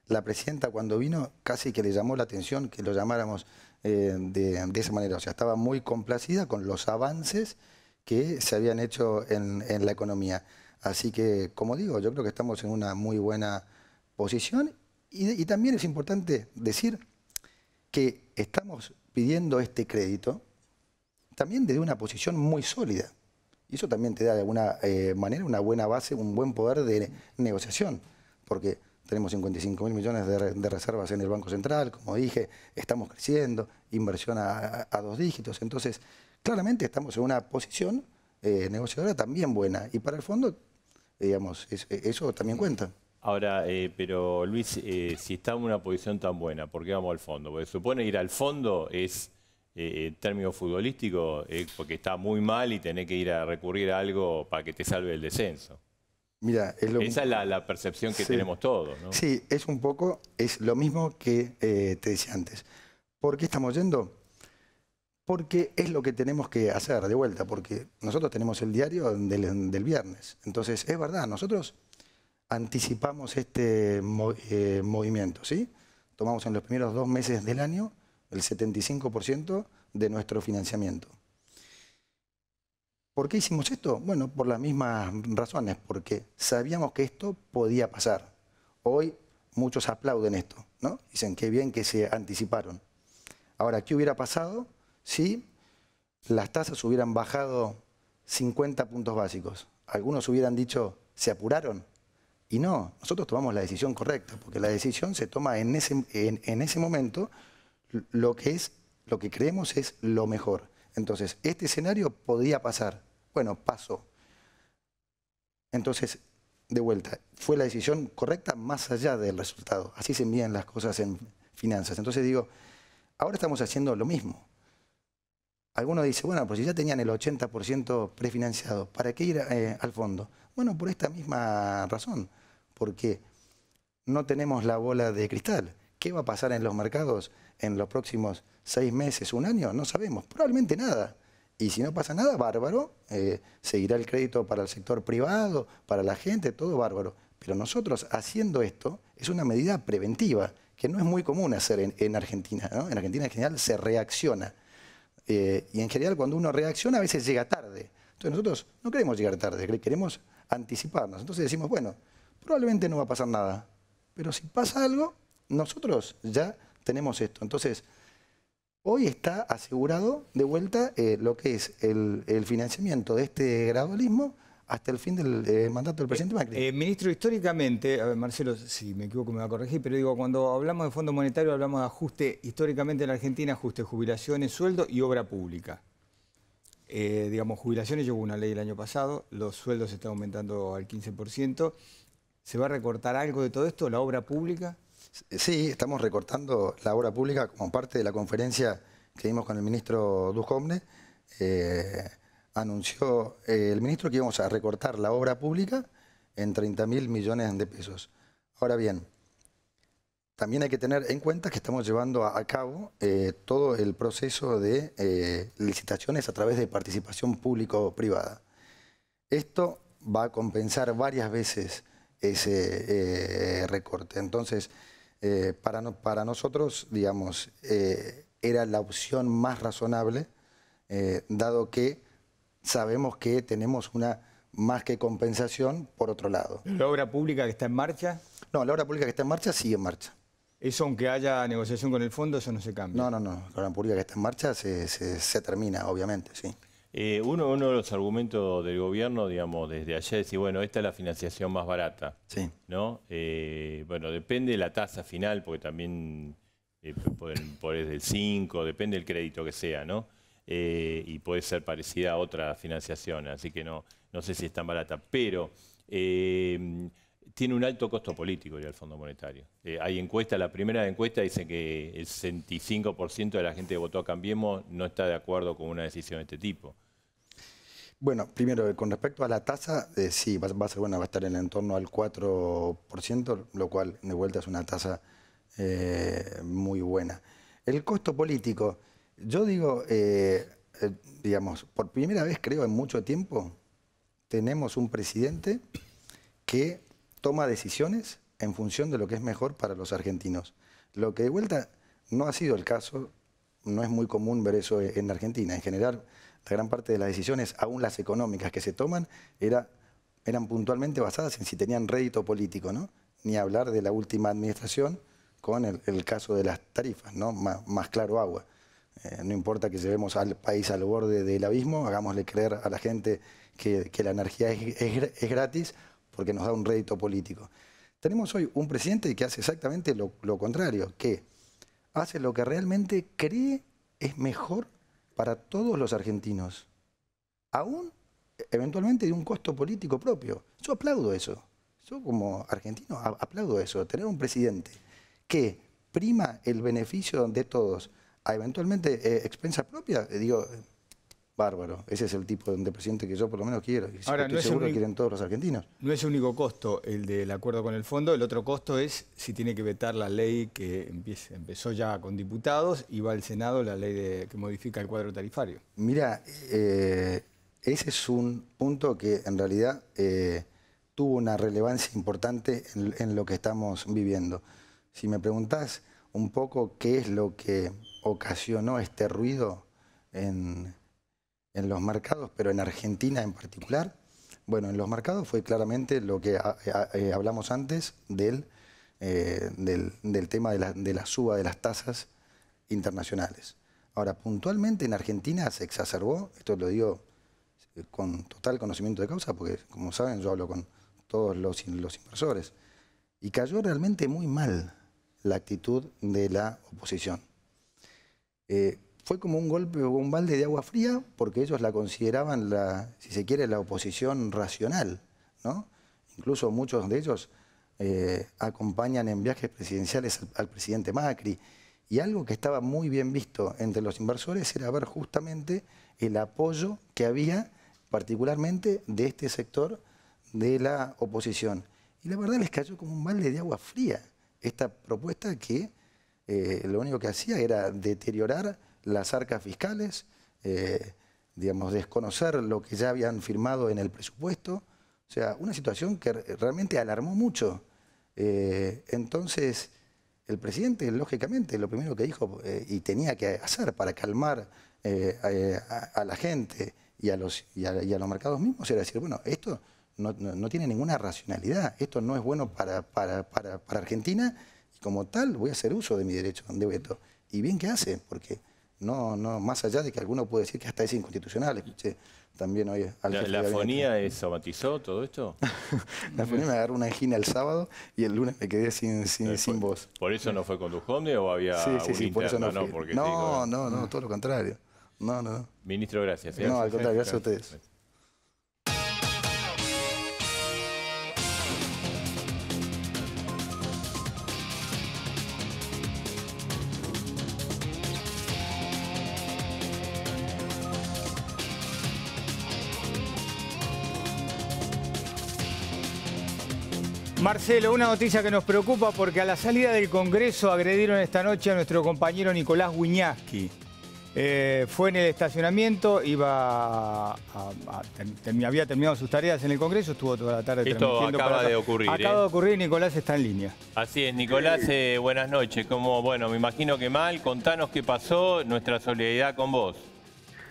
Speaker 8: la presidenta cuando vino casi que le llamó la atención que lo llamáramos de esa manera. O sea, estaba muy complacida con los avances que se habían hecho en la economía. Así que, como digo, yo creo que estamos en una muy buena posición y también es importante decir que estamos pidiendo este crédito también desde una posición muy sólida. Y eso también te da de alguna manera una buena base, un buen poder de negociación, porque tenemos 55.000 millones de reservas en el Banco Central, como dije, estamos creciendo, inversión a 2 dígitos, entonces claramente estamos en una posición negociadora también buena y para el fondo, digamos, eso también cuenta.
Speaker 1: Ahora, pero Luis, si estamos en una posición tan buena, ¿por qué vamos al fondo? Porque supone ir al fondo es, en términos futbolísticos, porque está muy mal y tenés que ir a recurrir a algo para que te salve el descenso.
Speaker 8: Mira,
Speaker 1: esa es la percepción que tenemos todos, ¿no?
Speaker 8: Sí, es lo mismo que te decía antes. ¿Por qué estamos yendo? Porque es lo que tenemos que hacer de vuelta, porque nosotros tenemos el diario del viernes. Entonces, es verdad, nosotros anticipamos este movimiento, ¿sí? Tomamos en los primeros 2 meses del año el 75% de nuestro financiamiento. ¿Por qué hicimos esto? Bueno, por las mismas razones, porque sabíamos que esto podía pasar. Hoy muchos aplauden esto, ¿no? Dicen qué bien que se anticiparon. Ahora, ¿qué hubiera pasado si las tasas hubieran bajado 50 puntos básicos? Algunos hubieran dicho, ¿se apuraron? Y no, nosotros tomamos la decisión correcta, porque la decisión se toma en ese momento, lo que creemos es lo mejor. Entonces, este escenario podía pasar. Bueno, pasó. Entonces, de vuelta, fue la decisión correcta más allá del resultado. Así se envían las cosas en finanzas. Entonces digo, ahora estamos haciendo lo mismo. Algunos dicen, bueno, pues si ya tenían el 80% prefinanciado, ¿para qué ir al fondo? Bueno, por esta misma razón, porque no tenemos la bola de cristal. ¿Qué va a pasar en los mercados en los próximos 6 meses, 1 año? No sabemos, probablemente nada. Y si no pasa nada, bárbaro, seguirá el crédito para el sector privado, para la gente, todo bárbaro. Pero nosotros haciendo esto es una medida preventiva, que no es muy común hacer en Argentina, ¿no? En Argentina en general se reacciona. Y en general cuando uno reacciona a veces llega tarde. Entonces nosotros no queremos llegar tarde, queremos anticiparnos. Entonces decimos, bueno, probablemente no va a pasar nada, pero si pasa algo, nosotros ya tenemos esto. Entonces, hoy está asegurado de vuelta lo que es el financiamiento de este gradualismo hasta el fin del mandato del presidente Macri.
Speaker 2: Ministro, históricamente, a ver, Marcelo, si me equivoco me va a corregir, pero digo, cuando hablamos de Fondo Monetario hablamos de ajuste, históricamente en Argentina, ajuste de jubilaciones, sueldo y obra pública. Digamos, jubilaciones, llegó una ley el año pasado, los sueldos están aumentando al 15%. ¿Se va a recortar algo de todo esto, la obra pública?
Speaker 8: Sí, estamos recortando la obra pública como parte de la conferencia que dimos con el ministro Duhovne. Anunció el ministro que íbamos a recortar la obra pública en 30.000 millones de pesos. Ahora bien, también hay que tener en cuenta que estamos llevando a cabo todo el proceso de licitaciones a través de participación público-privada. Esto va a compensar varias veces ese recorte. Entonces, para nosotros, digamos, era la opción más razonable, dado que sabemos que tenemos una más que compensación por otro lado.
Speaker 2: ¿La obra pública que está en marcha?
Speaker 8: No, la obra pública que está en marcha sigue en marcha.
Speaker 2: ¿Eso aunque haya negociación con el fondo, eso no se cambia?
Speaker 8: No. La obra pública que está en marcha se termina, obviamente, sí.
Speaker 1: Uno de los argumentos del gobierno, digamos, desde ayer, es decir, bueno, esta es la financiación más barata.
Speaker 8: Sí.
Speaker 1: ¿No? Bueno, depende de la tasa final, porque también puede del 5, depende del crédito que sea, ¿no? Y puede ser parecida a otra financiación, así que no sé si es tan barata, pero tiene un alto costo político el Fondo Monetario. Hay encuestas, la primera encuesta dice que el 65% de la gente que votó a Cambiemos no está de acuerdo con una decisión de este tipo.
Speaker 8: Bueno, primero, con respecto a la tasa, sí, va a ser buena, va a estar en entorno al 4%, lo cual de vuelta es una tasa muy buena. El costo político, yo digo, digamos, por primera vez creo en mucho tiempo, tenemos un presidente que toma decisiones en función de lo que es mejor para los argentinos. Lo que de vuelta no ha sido el caso, no es muy común ver eso en Argentina. En general, la gran parte de las decisiones, aún las económicas que se toman, eran puntualmente basadas en si tenían rédito político, ¿no? Ni hablar de la última administración con el caso de las tarifas, ¿no? Más claro agua. No importa que llevemos al país al borde del abismo, hagámosle creer a la gente que la energía es gratis porque nos da un rédito político. Tenemos hoy un presidente que hace exactamente lo contrario, que hace lo que realmente cree es mejor para todos los argentinos, aún eventualmente de un costo político propio. Yo aplaudo eso. Yo como argentino aplaudo eso. Tener un presidente que prima el beneficio de todos a eventualmente expensa propia, digo, bárbaro. Ese es el tipo de presidente que yo por lo menos quiero. Y
Speaker 2: ahora,
Speaker 8: estoy seguro que quieren todos los argentinos.
Speaker 2: No es el único costo el del acuerdo con el fondo. El otro costo es si tiene que vetar la ley que empezó ya con diputados y va al Senado la ley que modifica el cuadro tarifario.
Speaker 8: Mira, ese es un punto que en realidad tuvo una relevancia importante en lo que estamos viviendo. Si me preguntás un poco qué es lo que ocasionó este ruido en los mercados, pero en Argentina en particular, bueno, en los mercados fue claramente lo que hablamos antes del tema de la suba de las tasas internacionales. Ahora, puntualmente en Argentina se exacerbó, esto lo digo con total conocimiento de causa, porque como saben yo hablo con todos los inversores, y cayó realmente muy mal la actitud de la oposición. Fue como un golpe o un balde de agua fría porque ellos la consideraban, si se quiere, la oposición racional, ¿no? Incluso muchos de ellos acompañan en viajes presidenciales al presidente Macri. Y algo que estaba muy bien visto entre los inversores era ver justamente el apoyo que había particularmente de este sector de la oposición. Y la verdad les cayó como un balde de agua fría esta propuesta que lo único que hacía era deteriorar las arcas fiscales, digamos, desconocer lo que ya habían firmado en el presupuesto. O sea, una situación que realmente alarmó mucho. Entonces, el presidente, lógicamente, lo primero que dijo y tenía que hacer para calmar a la gente y a los mercados mismos era decir, bueno, esto no tiene ninguna racionalidad, esto no es bueno para Argentina y como tal voy a hacer uso de mi derecho de veto. Y bien que hace, porque No, más allá de que alguno puede decir que hasta es inconstitucional. Escuché también hoy al jefe
Speaker 1: ¿La
Speaker 8: de
Speaker 1: fonía
Speaker 8: gabinete.
Speaker 1: somatizó todo esto?
Speaker 8: La fonía me agarró una angina el sábado y el lunes me quedé sin voz.
Speaker 1: ¿Por eso no fue con Duhovne o había
Speaker 8: Sí, por eso no fui.
Speaker 1: Porque
Speaker 8: no, todo lo contrario. No.
Speaker 1: Ministro, gracias.
Speaker 8: No, al contrario, gracias a ustedes.
Speaker 2: Marcelo, una noticia que nos preocupa porque a la salida del Congreso agredieron esta noche a nuestro compañero Nicolás Wiñaski. Fue en el estacionamiento, había terminado sus tareas en el Congreso, estuvo toda la tarde transmitiendo.
Speaker 1: Esto acaba de ocurrir.
Speaker 2: Acaba de ocurrir, Nicolás está en línea.
Speaker 1: Así es, Nicolás, buenas noches. Bueno, me imagino que mal, contanos qué pasó, nuestra solidaridad con vos.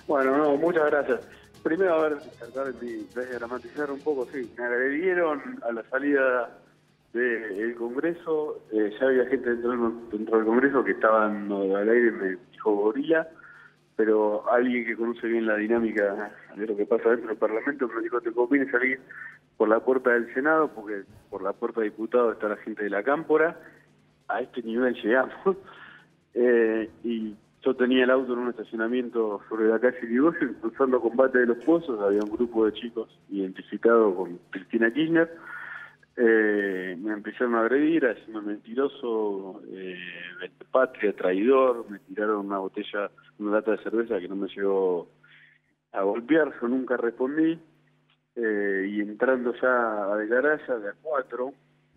Speaker 9: Bueno, no, muchas gracias. Primero, a ver, tratar de dramatizar un poco, sí. Me agredieron a la salida del Congreso. Ya había gente dentro del Congreso que estaban al aire, me dijo gorila, pero alguien que conoce bien la dinámica de lo que pasa dentro del Parlamento me dijo, te conviene salir por la puerta del Senado, porque por la puerta de diputados está la gente de la Cámpora. A este nivel llegamos. Y yo tenía el auto en un estacionamiento sobre la calle Irigoyen, cruzando Combate de los Pozos. Había un grupo de chicos identificados con Cristina Kirchner. Me empezaron a agredir, a decirme mentiroso, patria, traidor. Me tiraron una lata de cerveza que no me llegó a golpear. Yo nunca respondí. Y entrando ya a declarar, ya de a 4,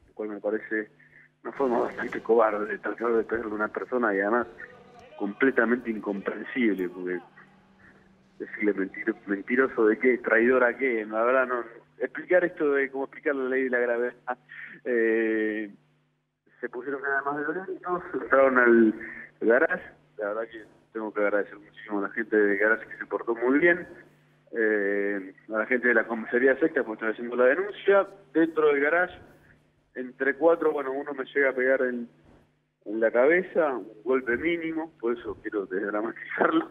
Speaker 9: lo cual me parece una forma bastante cobarde de tratar de pegarle a una persona y además completamente incomprensible, porque decirle mentiroso de qué, traidor a qué, la verdad no. Explicar esto de cómo explicar la ley de la gravedad. Se pusieron nada más violentos, entraron al garage. La verdad que tengo que agradecer muchísimo a la gente del garage que se portó muy bien. A la gente de la comisaría secta, porque están haciendo la denuncia. Dentro del garage, entre 4, bueno, uno me llega a pegar en la cabeza, un golpe mínimo, por eso quiero desdramatizarlo.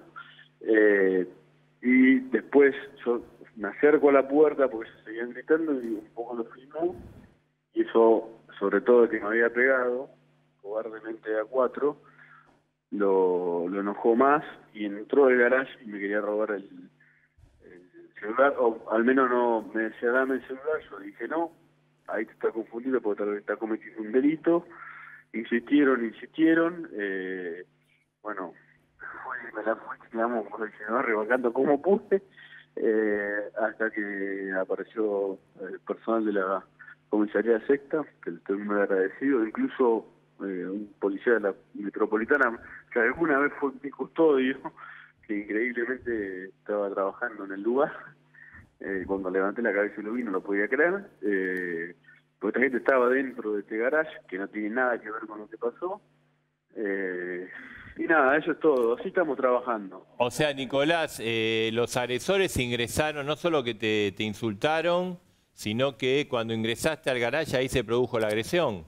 Speaker 9: Y después yo me acerco a la puerta porque se seguían gritando y un poco lo filmó. Y eso, sobre todo el que me había pegado, cobardemente a 4, lo enojó más y entró al garage y me quería robar el celular, o al menos no me decía dame el celular. Yo dije no, ahí te está confundido porque tal vez está cometiendo un delito. Insistieron, bueno, me la fui, digamos, por el celular, rebacando como pude, hasta que apareció el personal de la comisaría secta, que le estoy muy agradecido, incluso un policía de la metropolitana, que alguna vez fue mi custodio, que increíblemente estaba trabajando en el lugar. Cuando levanté la cabeza y lo vi, no lo podía creer. Porque esta gente estaba dentro de este garage, que no tiene nada que ver con lo que pasó. Y nada, eso es todo. Así estamos trabajando.
Speaker 1: O sea, Nicolás, los agresores ingresaron, no solo que te insultaron, sino que cuando ingresaste al garage ahí se produjo la agresión.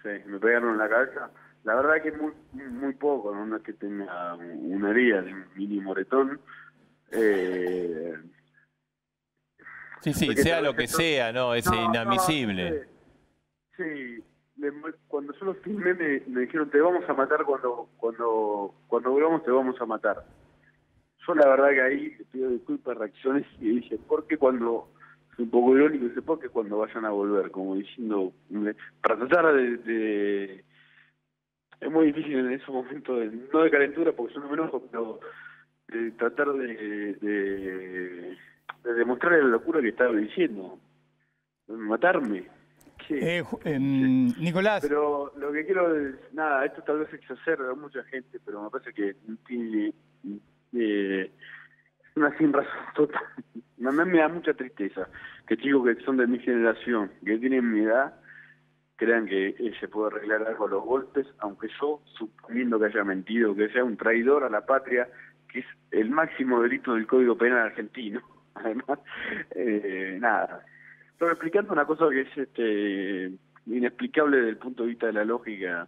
Speaker 9: Sí, me pegaron en la cabeza. La verdad que muy poco, no es que tenga una herida de un mini moretón.
Speaker 1: Sí, sea lo que sea, ¿no? Es inadmisible.
Speaker 9: Sí, cuando yo los filmé me dijeron, te vamos a matar cuando volvamos te vamos a matar. Yo la verdad que ahí pido disculpas, reacciones y dije, ¿por qué cuando... Es un poco irónico, dice, ¿por qué cuando vayan a volver? Como diciendo, para tratar de... Es muy difícil en esos momentos, no de calentura porque yo no me enojo, pero de tratar de demostrar la locura que estaba diciendo. Matarme.
Speaker 2: Nicolás.
Speaker 9: Pero lo que quiero es, nada, esto tal vez exacerba a mucha gente, pero me parece que tiene una sin razón total. A mí me da mucha tristeza que chicos que son de mi generación, que tienen mi edad, crean que se puede arreglar algo a los golpes, aunque yo, suponiendo que haya mentido, que sea un traidor a la patria, que es el máximo delito del Código Penal argentino. Además, nada. Estoy explicando una cosa que es inexplicable desde el punto de vista de la lógica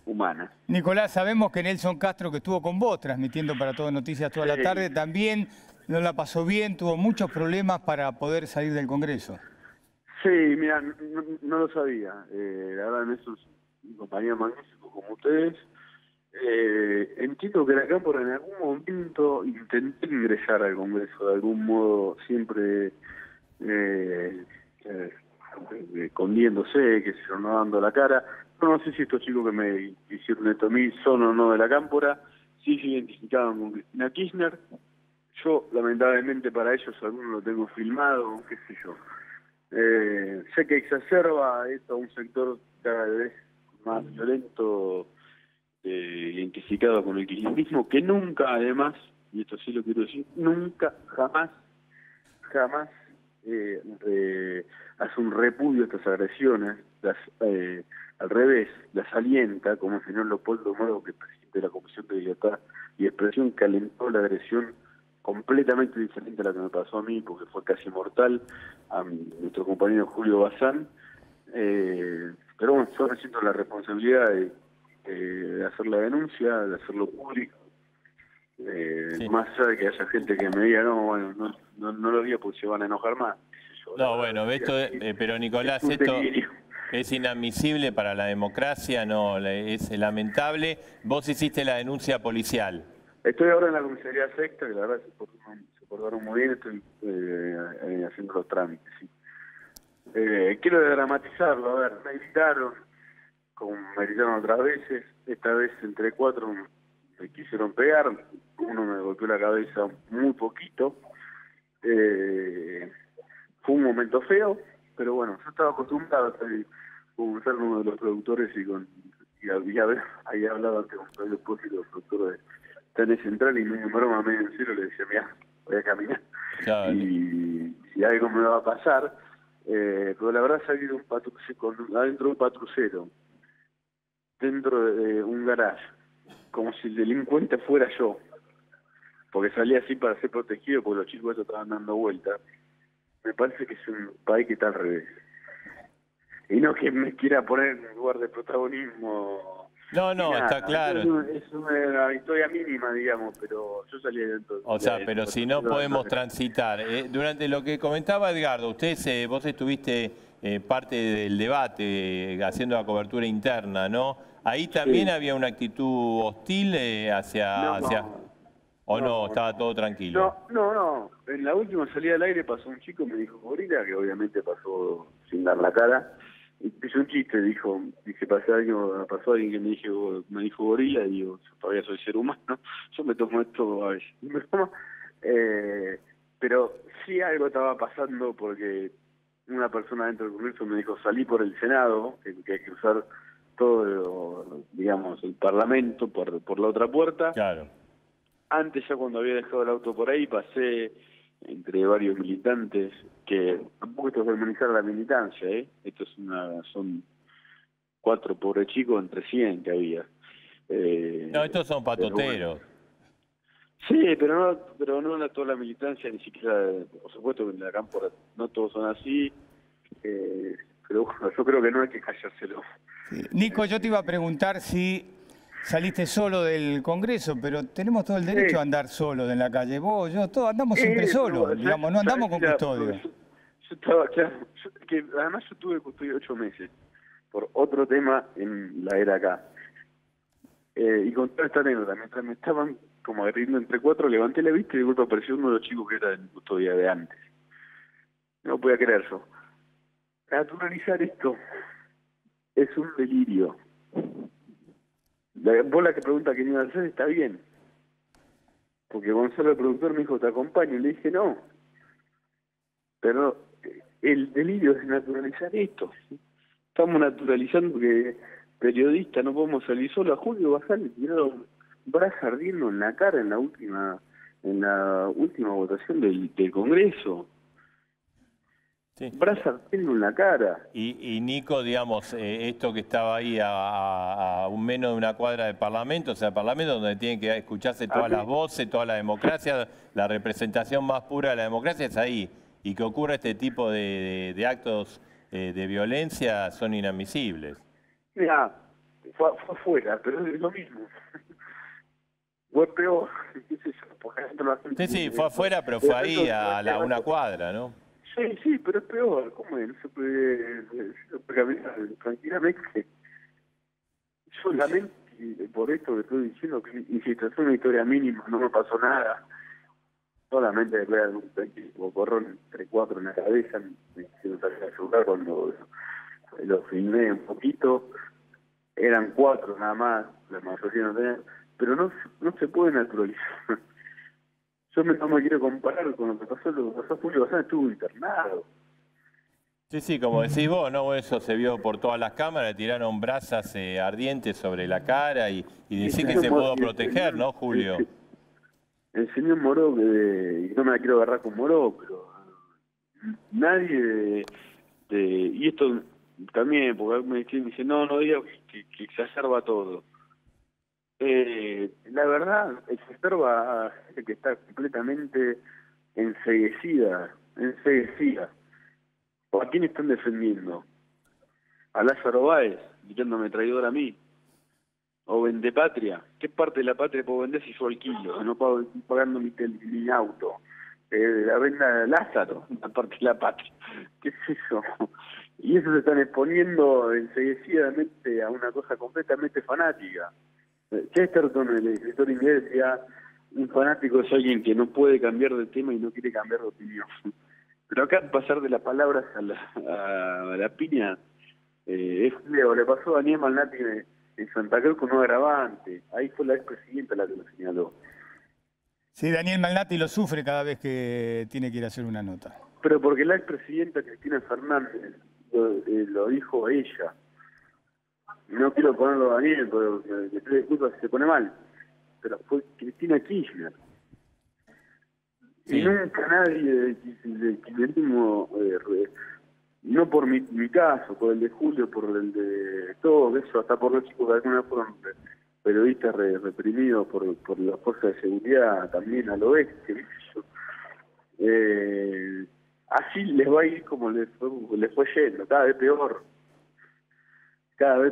Speaker 9: humana.
Speaker 2: Nicolás, sabemos que Nelson Castro, que estuvo con vos transmitiendo para Todo Noticias toda la tarde, también no la pasó bien, tuvo muchos problemas para poder salir del Congreso.
Speaker 9: Sí, mira, no lo sabía. La verdad, Nelson es un compañero magnífico como ustedes. Entiendo que la Cámpora en algún momento intentó ingresar al Congreso, de algún modo siempre escondiéndose, que se no dando la cara. No sé si estos chicos que me hicieron esto a mí son o no de la Cámpora, sí se identificaban con Cristina Kirchner. Yo, lamentablemente para ellos, algunos lo tengo filmado, qué sé yo. Sé que exacerba esto a un sector cada vez más violento, identificado con el kirchnerismo, que nunca, además, y esto sí lo quiero decir, nunca, jamás hace un repudio a estas agresiones, al revés, las alienta, como el señor Leopoldo Moro, que es presidente de la Comisión de Libertad y Expresión, que alentó la agresión completamente diferente a la que me pasó a mí, porque fue casi mortal, a nuestro compañero Julio Bazán. Pero bueno, yo resiento la responsabilidad de hacer la denuncia, de hacerlo público. Sí. Más allá de que haya gente que me diga, no, bueno, no lo diga porque se van a enojar más.
Speaker 1: No, bueno, esto, pero Nicolás, esto es inadmisible para la democracia, no, es lamentable. Vos hiciste la denuncia policial.
Speaker 9: Estoy ahora en la comisaría sexta, que la verdad se portaron muy bien, estoy haciendo los trámites. Sí. Quiero dramatizarlo, a ver, me gritaron, como me gritaron otras veces, esta vez entre 4 me quisieron pegar, uno me golpeó la cabeza muy poquito. Fue un momento feo, pero bueno, yo estaba acostumbrado a conversar con uno de los productores y había hablado antes con Fabio Espósito, los productores de TN Central, y medio en broma, medio en serio, le decía, mira, voy a caminar, claro, y algo me va a pasar, pero la verdad salí de un adentro de un patrucero, dentro de un garage, como si el delincuente fuera yo, porque salí así para ser protegido, porque los chicos estaban dando vueltas. Me parece que es un país que está al revés. Y no que me quiera poner en lugar de protagonismo.
Speaker 1: No, está claro.
Speaker 9: Es una victoria mínima, digamos, pero yo salí dentro.
Speaker 1: O sea, pero si no podemos transitar. Durante lo que comentaba Edgardo, vos estuviste parte del debate, haciendo la cobertura interna, ¿no? Ahí también sí había una actitud hostil hacia... ¿O no? ¿Estaba todo tranquilo?
Speaker 9: No. En la última salida al aire pasó un chico, me dijo gorila, que obviamente pasó sin dar la cara. Y hizo un chiste, dije, pasó alguien que me dijo gorila, y digo, yo todavía soy ser humano, yo me tomo esto a veces. Pero sí algo estaba pasando, porque una persona dentro del Congreso me dijo, salí por el Senado, que hay que cruzar todo, digamos, el Parlamento por la otra puerta.
Speaker 1: Claro.
Speaker 9: Antes, ya cuando había dejado el auto por ahí, pasé entre varios militantes, que tampoco esto es demonizar la militancia, esto son 4 pobres chicos entre 100 que había.
Speaker 1: No, estos son patoteros.
Speaker 9: Bueno. Sí, pero no toda la militancia, ni siquiera, por supuesto que en la Cámpora no todos son así, pero bueno, yo creo que no hay que callárselo.
Speaker 2: Sí. Nico, yo te iba a preguntar si saliste solo del Congreso, pero tenemos todo el derecho a andar solos en la calle. Vos, yo, todos andamos siempre solos, digamos, no andamos con custodio.
Speaker 9: Yo estaba, claro, además yo tuve custodia 8 meses, por otro tema en la era acá. Y con toda esta anécdota, mientras me estaban como agrediendo entre 4, levanté la vista y de golpe apareció uno de los chicos que era en custodia de antes. No podía creerlo. Naturalizar esto es un delirio. Vos la que pregunta quién iba a hacer está bien. Porque Gonzalo, el productor, me dijo, te acompaño. Y le dije, no. Pero el delirio es naturalizar esto. Estamos naturalizando que periodistas no podemos salir solos. A Julio Bazán le tiraron brasa ardiendo en la cara en la última votación del Congreso.
Speaker 1: Sí.
Speaker 9: Brasa ardiendo en la cara.
Speaker 1: Y Nico, digamos, esto que estaba ahí a un menos de una cuadra del Parlamento, o sea, el Parlamento donde tienen que escucharse todas las voces, toda la democracia, la representación más pura de la democracia es ahí. Y que ocurra este tipo de actos de violencia son inadmisibles.
Speaker 9: Mira, fue afuera, pero es lo mismo. O es peor, qué sé yo, porque adentro la gente...
Speaker 1: Sí, fue afuera, pero fue ahí a una cuadra, ¿no?
Speaker 9: Sí, pero es peor. ¿Cómo es? No se puede caminar tranquilamente. Yo lamento por esto que estoy diciendo, que insisto, es una historia mínima, no me pasó nada. Solamente me pegan un pequeño corrón entre 4 en la cabeza, me hicieron salir a jugar cuando lo filmé un poquito. Eran 4 nada más, la mayoría no tenían, pero no se puede naturalizar. Yo no me quiero comparar con lo que pasó Julio Bazán, estuvo internado.
Speaker 1: Sí, como decís vos, ¿no? Eso se vio por todas las cámaras, tiraron brasas ardientes sobre la cara y decís que se pudo proteger, ¿no, Julio?
Speaker 9: El señor Moró, y no me la quiero agarrar con Moró, pero nadie y esto también, porque me dice, no diga que exacerba todo. La verdad, exacerba a gente que está completamente enceguecida. ¿A quién están defendiendo? ¿A Lázaro Báez, gritándome traidor a mí? ¿O Vendepatria? ¿Qué parte de la patria puedo vender si yo alquilo? No pago, estoy pagando mi auto. La venda Lázaro, la parte de la patria. ¿Qué es eso? Y eso se están exponiendo enseguecidamente a una cosa completamente fanática. Chesterton, el escritor inglés, decía, un fanático es alguien que no puede cambiar de tema y no quiere cambiar de opinión. Pero acá pasar de las palabras a la piña es feo. Le pasó a Daniel Malnati en Santa Cruz con un agravante. Ahí fue la expresidenta la que lo señaló.
Speaker 2: Sí, Daniel Malnati lo sufre cada vez que tiene que ir a hacer una nota.
Speaker 9: Pero porque la expresidenta Cristina Fernández lo dijo a ella. No quiero ponerlo a Daniel, pero le pido disculpas si se pone mal. Pero fue Cristina Kirchner. Sí. Y nunca nadie del kirchnerismo, no por mi caso, por el de Julio, por el de todo eso, hasta por los chicos que alguna fueron periodistas reprimidos por las fuerzas de seguridad, también al oeste, así les va a ir como les fue yendo, cada vez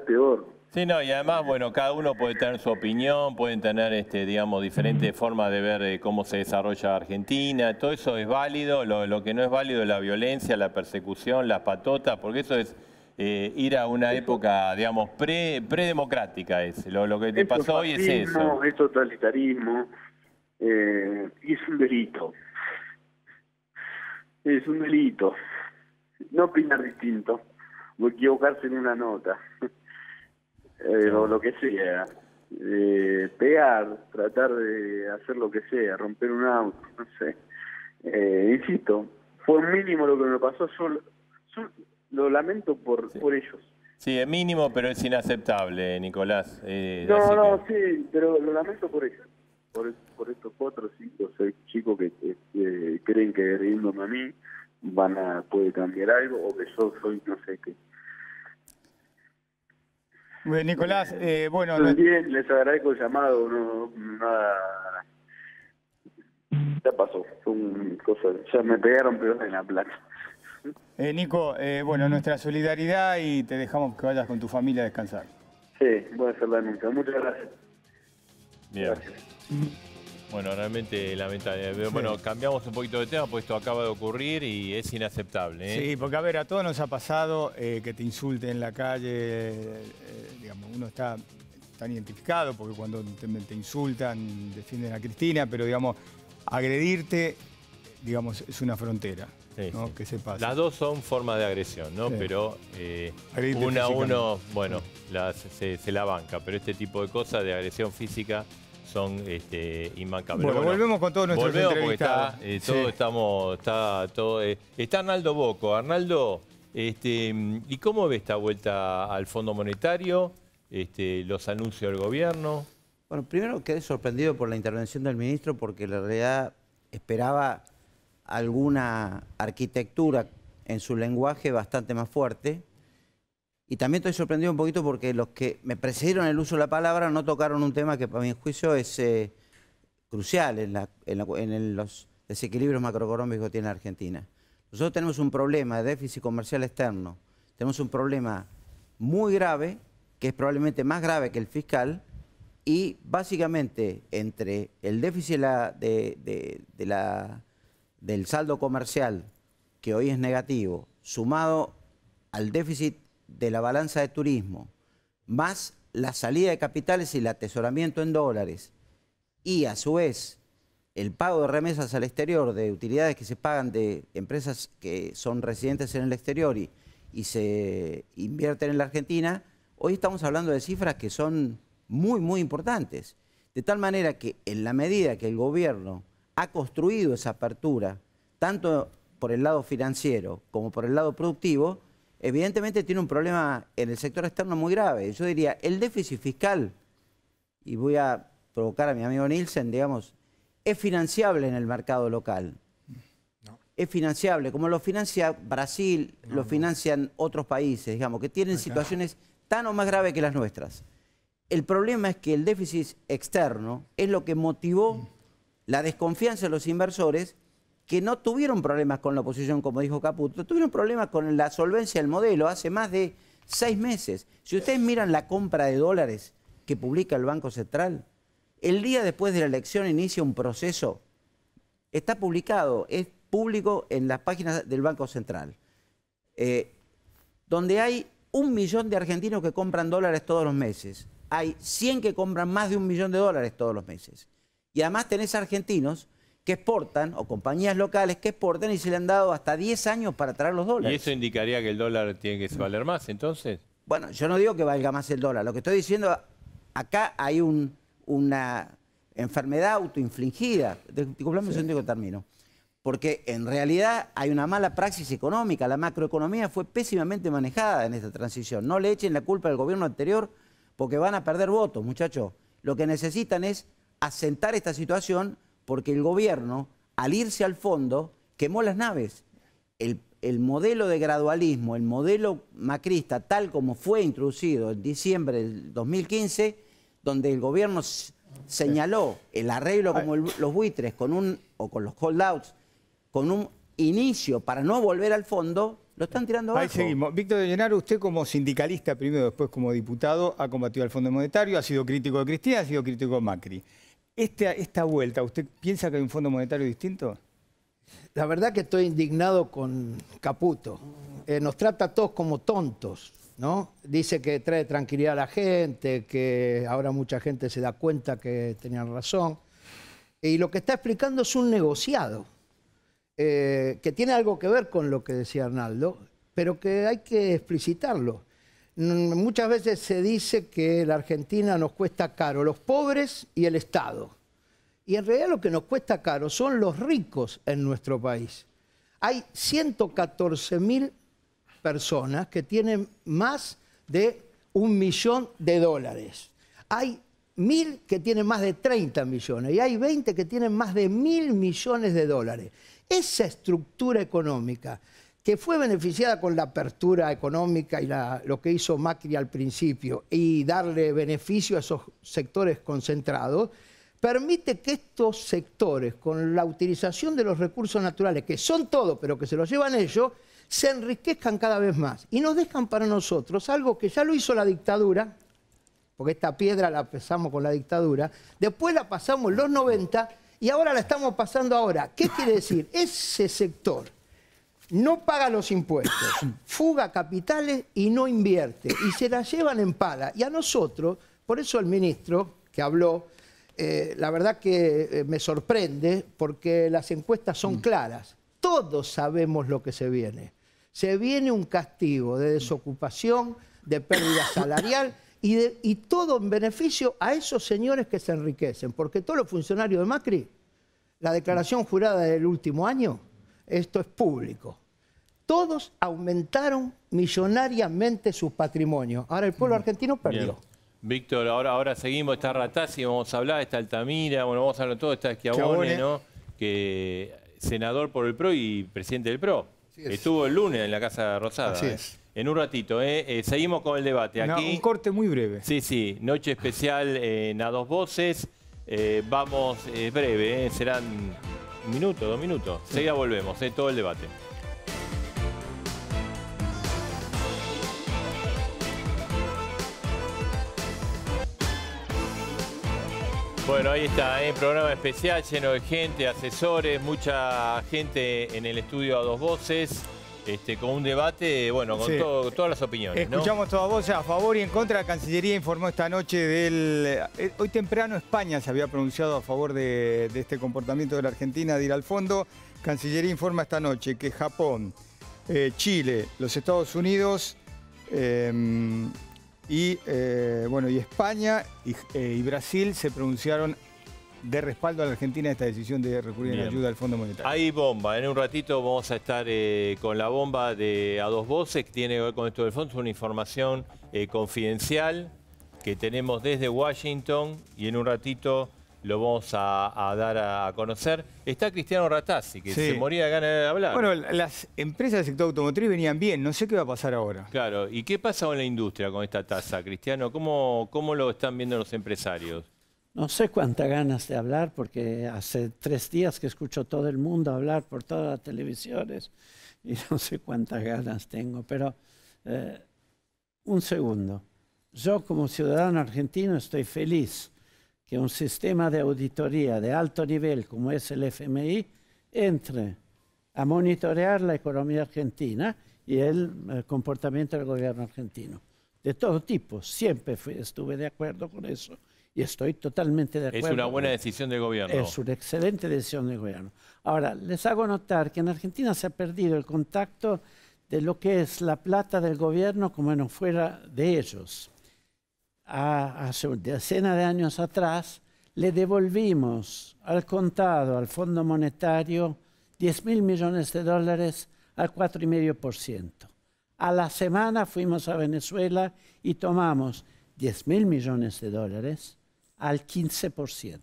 Speaker 9: peor.
Speaker 1: Sí, no, y además, bueno, cada uno puede tener su opinión, pueden tener, digamos, diferentes formas de ver cómo se desarrolla Argentina, todo eso es válido, lo que no es válido es la violencia, la persecución, las patotas, porque eso es ir a una época, digamos, predemocrática, lo que te pasó hoy es eso.
Speaker 9: Es totalitarismo, y es un delito. Es un delito. No opinar distinto, o equivocarse en una nota. O lo que sea, pegar, tratar de hacer lo que sea, romper un auto, no sé. Insisto, fue mínimo lo que me pasó, yo lo lamento por ellos.
Speaker 1: Sí, es mínimo, pero es inaceptable, Nicolás.
Speaker 9: Sí, pero lo lamento por ellos, por estos 4, 5, 6 chicos que creen que riéndome a mí puede cambiar algo, o que yo soy no sé qué.
Speaker 2: Nicolás, bueno...
Speaker 9: Bien, les agradezco el llamado, nada... Ya pasó, son cosas, ya me pegaron peor en la plata.
Speaker 2: Nico, bueno, nuestra solidaridad y te dejamos que vayas con tu familia a descansar.
Speaker 9: Sí, voy a hacer la nunca. Muchas gracias.
Speaker 1: Bien. Gracias. Bueno, realmente lamentable. Sí. Bueno, cambiamos un poquito de tema, pues esto acaba de ocurrir y es inaceptable.
Speaker 2: Sí, porque a ver, a todos nos ha pasado que te insulten en la calle, digamos, uno está tan identificado porque cuando te insultan defienden a Cristina, pero digamos, agredirte, digamos, es una frontera, sí, ¿no? Sí. Que se pasa.
Speaker 1: Las dos son formas de agresión, ¿no? Sí. Pero uno, bueno, se la banca, pero este tipo de cosas de agresión física son inmancables.
Speaker 2: Bueno, volvemos con todos nuestros entrevistados.
Speaker 1: Está Arnaldo Bocco. Arnaldo, ¿y cómo ve esta vuelta al Fondo Monetario? Los anuncios del gobierno.
Speaker 10: Bueno, primero quedé sorprendido por la intervención del ministro porque en realidad esperaba alguna arquitectura en su lenguaje bastante más fuerte. Y también estoy sorprendido un poquito porque los que me precedieron en el uso de la palabra no tocaron un tema que para mi juicio es crucial en los desequilibrios macroeconómicos que tiene Argentina. Nosotros tenemos un problema de déficit comercial externo, tenemos un problema muy grave que es probablemente más grave que el fiscal, y básicamente entre el déficit del saldo comercial, que hoy es negativo, sumado al déficit de la balanza de turismo, más la salida de capitales y el atesoramiento en dólares, y a su vez el pago de remesas al exterior de utilidades que se pagan de empresas que son residentes en el exterior y se invierten en la Argentina, hoy estamos hablando de cifras que son muy, muy importantes. De tal manera que en la medida que el gobierno ha construido esa apertura, tanto por el lado financiero como por el lado productivo, evidentemente tiene un problema en el sector externo muy grave. Yo diría, el déficit fiscal, y voy a provocar a mi amigo Nielsen, digamos, es financiable en el mercado local. No. Es financiable, como lo financia Brasil, lo financian otros países, digamos, que tienen situaciones tan o más graves que las nuestras. El problema es que el déficit externo es lo que motivó la desconfianza de los inversores, que no tuvieron problemas con la oposición, como dijo Caputo, tuvieron problemas con la solvencia del modelo hace más de 6 meses. Si ustedes miran la compra de dólares que publica el Banco Central, el día después de la elección inicia un proceso, está publicado, es público en las páginas del Banco Central, donde hay 1 millón de argentinos que compran dólares todos los meses. Hay 100 que compran más de $1 millón todos los meses. Y además tenés argentinos que exportan, o compañías locales que exportan y se le han dado hasta 10 años para traer los dólares.
Speaker 1: ¿Y eso indicaría que el dólar tiene que valer más, entonces?
Speaker 10: Bueno, yo no digo que valga más el dólar. Lo que estoy diciendo, acá hay una enfermedad autoinfligida. Disculpame un segundo que termino. Porque en realidad hay una mala praxis económica. La macroeconomía fue pésimamente manejada en esta transición. No le echen la culpa al gobierno anterior porque van a perder votos, muchachos. Lo que necesitan es asentar esta situación, porque el gobierno, al irse al fondo, quemó las naves. El modelo de gradualismo, el modelo macrista, tal como fue introducido en diciembre del 2015, donde el gobierno señaló el arreglo como los buitres o con los holdouts, con un inicio para no volver al fondo, lo están tirando abajo.
Speaker 2: Ahí seguimos. Víctor de Llenaro, usted como sindicalista, primero después como diputado, ha combatido al Fondo Monetario, ha sido crítico de Cristina, ha sido crítico de Macri. Esta vuelta, ¿usted piensa que hay un Fondo Monetario distinto?
Speaker 11: La verdad que estoy indignado con Caputo. Nos trata a todos como tontos, ¿no? Dice que trae tranquilidad a la gente, que ahora mucha gente se da cuenta que tenían razón. Y lo que está explicando es un negociado, que tiene algo que ver con lo que decía Arnaldo, pero que hay que explicitarlo. Muchas veces se dice que la Argentina nos cuesta caro, los pobres y el Estado. Y en realidad lo que nos cuesta caro son los ricos en nuestro país. Hay 114.000 personas que tienen más de $1 millón. Hay 1.000 que tienen más de 30 millones y hay 20 que tienen más de 1.000 millones de dólares. Esa estructura económica que fue beneficiada con la apertura económica y lo que hizo Macri al principio y darle beneficio a esos sectores concentrados, permite que estos sectores, con la utilización de los recursos naturales, que son todo, pero que se los llevan ellos, se enriquezcan cada vez más. Y nos dejan para nosotros algo que ya lo hizo la dictadura, porque esta piedra la pasamos con la dictadura, después la pasamos en los 90 y ahora la estamos pasando ahora. ¿Qué quiere decir? Ese sector no paga los impuestos, fuga capitales y no invierte, y se la llevan en pala. Y a nosotros, por eso el ministro que habló, la verdad que me sorprende, porque las encuestas son claras. Todos sabemos lo que se viene. Se viene un castigo de desocupación, de pérdida salarial, y todo en beneficio a esos señores que se enriquecen. Porque todos los funcionarios de Macri, la declaración jurada del último año, esto es público. Todos aumentaron millonariamente sus patrimonios. Ahora el pueblo argentino perdió.
Speaker 1: Bien. Víctor, ahora seguimos, está Ratazzi, vamos a hablar, está Altamira, bueno, vamos a hablar todo, está Schiavone, ¿no? Que senador por el PRO y presidente del PRO. Estuvo el lunes en la Casa Rosada.
Speaker 2: Así es.
Speaker 1: En un ratito, seguimos con el debate. Aquí,
Speaker 2: un corte muy breve.
Speaker 1: Sí, sí, noche especial en A Dos Voces. Vamos, es breve, serán 1 minuto, 2 minutos. Seguida volvemos, todo el debate. Bueno, ahí está, programa especial lleno de gente, asesores, mucha gente en el estudio a dos voces, con un debate, bueno, con todas las opiniones, ¿no?
Speaker 2: Escuchamos todas voces a favor y en contra. La Cancillería informó esta noche del... Hoy temprano España se había pronunciado a favor de este comportamiento de la Argentina de ir al fondo. Cancillería informa esta noche que Japón, Chile, los Estados Unidos y España y Brasil se pronunciaron de respaldo a la Argentina esta decisión de recurrir en ayuda al Fondo Monetario.
Speaker 1: Hay bomba. En un ratito vamos a estar con la bomba de a dos voces que tiene que ver con esto del fondo. Es una información confidencial que tenemos desde Washington y en un ratito lo vamos a dar a conocer. Está Cristiano Ratazzi, que se moría de ganas de hablar.
Speaker 2: Bueno, las empresas del sector automotriz venían bien. No sé qué va a pasar ahora.
Speaker 1: Claro. ¿Y qué pasa con la industria con esta tasa, Cristiano? ¿Cómo lo están viendo los empresarios?
Speaker 12: No sé cuántas ganas de hablar, porque hace 3 días que escucho todo el mundo hablar por todas las televisiones y no sé cuántas ganas tengo. Pero un segundo. Yo como ciudadano argentino estoy feliz que un sistema de auditoría de alto nivel como es el FMI entre a monitorear la economía argentina y el comportamiento del gobierno argentino. De todo tipo, siempre estuve de acuerdo con eso. Y estoy totalmente de acuerdo.
Speaker 1: Es una buena decisión del gobierno.
Speaker 12: Es una excelente decisión del gobierno. Ahora, les hago notar que en Argentina se ha perdido el contacto de lo que es la plata del gobierno como no fuera de ellos. Hace una decena de años atrás le devolvimos al contado, al Fondo Monetario, 10.000 millones de dólares al 4,5%. A la semana fuimos a Venezuela y tomamos 10.000 millones de dólares al 15%.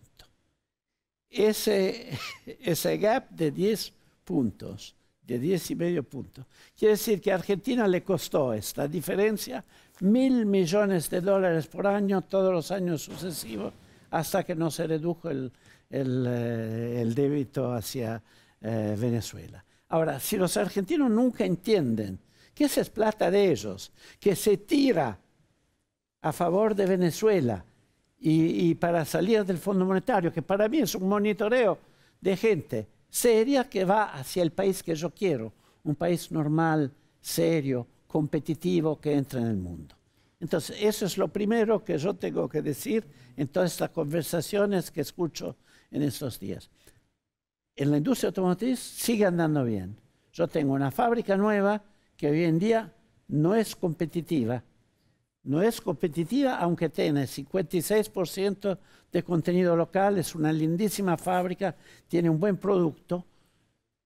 Speaker 12: Ese gap de 10 puntos, de 10,5 puntos, quiere decir que a Argentina le costó esta diferencia 1.000 millones de dólares por año, todos los años sucesivos, hasta que no se redujo el débito hacia Venezuela. Ahora, si los argentinos nunca entienden que esa es plata de ellos, que se tira a favor de Venezuela y para salir del Fondo Monetario, que para mí es un monitoreo de gente seria que va hacia el país que yo quiero, un país normal, serio, competitivo que entra en el mundo. Entonces, eso es lo primero que yo tengo que decir en todas estas conversaciones que escucho en estos días. En la industria automotriz sigue andando bien. Yo tengo una fábrica nueva que hoy en día no es competitiva. No es competitiva, aunque tiene 56% de contenido local, es una lindísima fábrica, tiene un buen producto.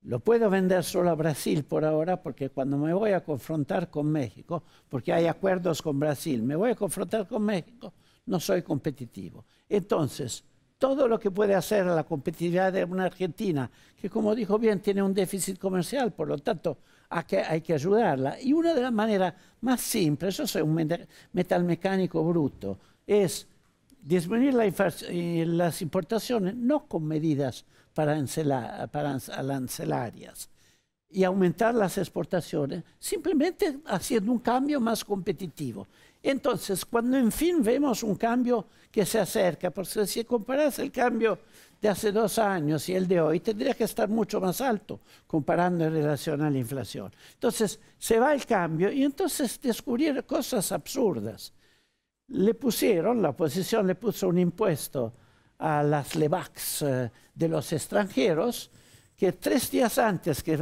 Speaker 12: Lo puedo vender solo a Brasil por ahora, porque cuando me voy a confrontar con México, porque hay acuerdos con Brasil, me voy a confrontar con México, no soy competitivo. Entonces, todo lo que puede hacer a la competitividad de una Argentina, que como dijo bien, tiene un déficit comercial, por lo tanto, hay que ayudarla. Y una de las maneras más simples, yo soy un metalmecánico bruto, es disminuir las importaciones, no con medidas arancelarias, y aumentar las exportaciones, simplemente haciendo un cambio más competitivo. Entonces, cuando en fin vemos un cambio que se acerca, porque si comparas el cambio de hace 2 años y el de hoy, tendría que estar mucho más alto, comparando en relación a la inflación. Entonces, se va el cambio y entonces descubrieron cosas absurdas. La oposición le puso un impuesto a las LEVACs de los extranjeros, que 3 días antes que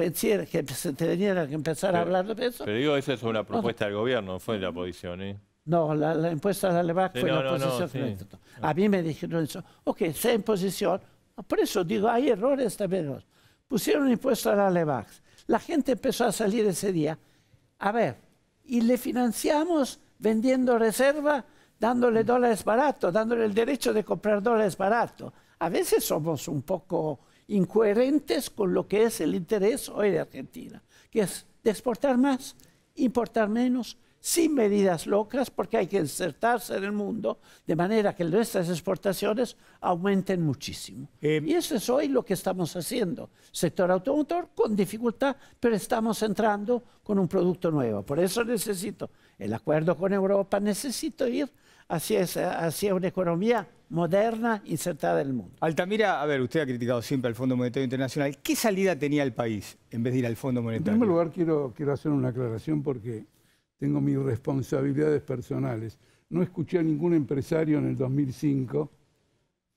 Speaker 12: se tenía que empezar a hablar de eso...
Speaker 1: Pero digo, esa es una propuesta del gobierno, no fue de la oposición, ¿eh?
Speaker 12: No, la impuesta a la LEVAC fue la oposición. A mí me dijeron eso. Ok, sea imposición. Por eso digo, hay errores también. Pusieron un impuesto a la LEVAC. La gente empezó a salir ese día. A ver, y le financiamos vendiendo reserva, dándole dólares baratos, dándole el derecho de comprar dólares baratos. A veces somos un poco incoherentes con lo que es el interés hoy de Argentina, que es de exportar más, importar menos, sin medidas locas, porque hay que insertarse en el mundo de manera que nuestras exportaciones aumenten muchísimo. Y eso es hoy lo que estamos haciendo. Sector automotor con dificultad, pero estamos entrando con un producto nuevo. Por eso necesito el acuerdo con Europa, necesito ir hacia una economía moderna insertada en el mundo.
Speaker 2: Altamira, a ver, usted ha criticado siempre al Fondo Monetario Internacional. ¿Qué salida tenía el país en vez de ir al Fondo Monetario?
Speaker 13: En primer lugar, quiero hacer una aclaración porque tengo mis responsabilidades personales. No escuché a ningún empresario en el 2005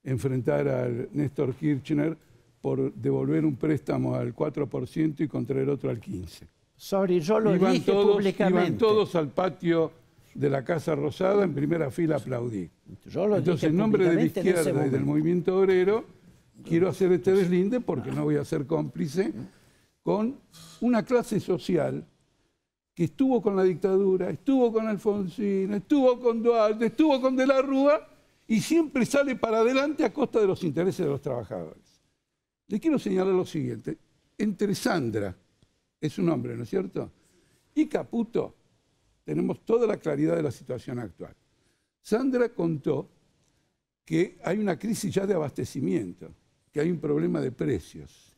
Speaker 13: enfrentar al Néstor Kirchner por devolver un préstamo al 4% y contraer otro al 15%.
Speaker 12: Sorry, yo lo dije públicamente.
Speaker 13: Iban todos al patio de la Casa Rosada, en primera fila aplaudí. Entonces, en nombre de la izquierda y del movimiento obrero, quiero hacer este deslinde porque no voy a ser cómplice con una clase social que estuvo con la dictadura, estuvo con Alfonsín, estuvo con Duarte, estuvo con De la Rúa y siempre sale para adelante a costa de los intereses de los trabajadores. Le quiero señalar lo siguiente. Entre Sandra, es un hombre, ¿no es cierto?, y Caputo, tenemos toda la claridad de la situación actual. Sandra contó que hay una crisis ya de abastecimiento, que hay un problema de precios.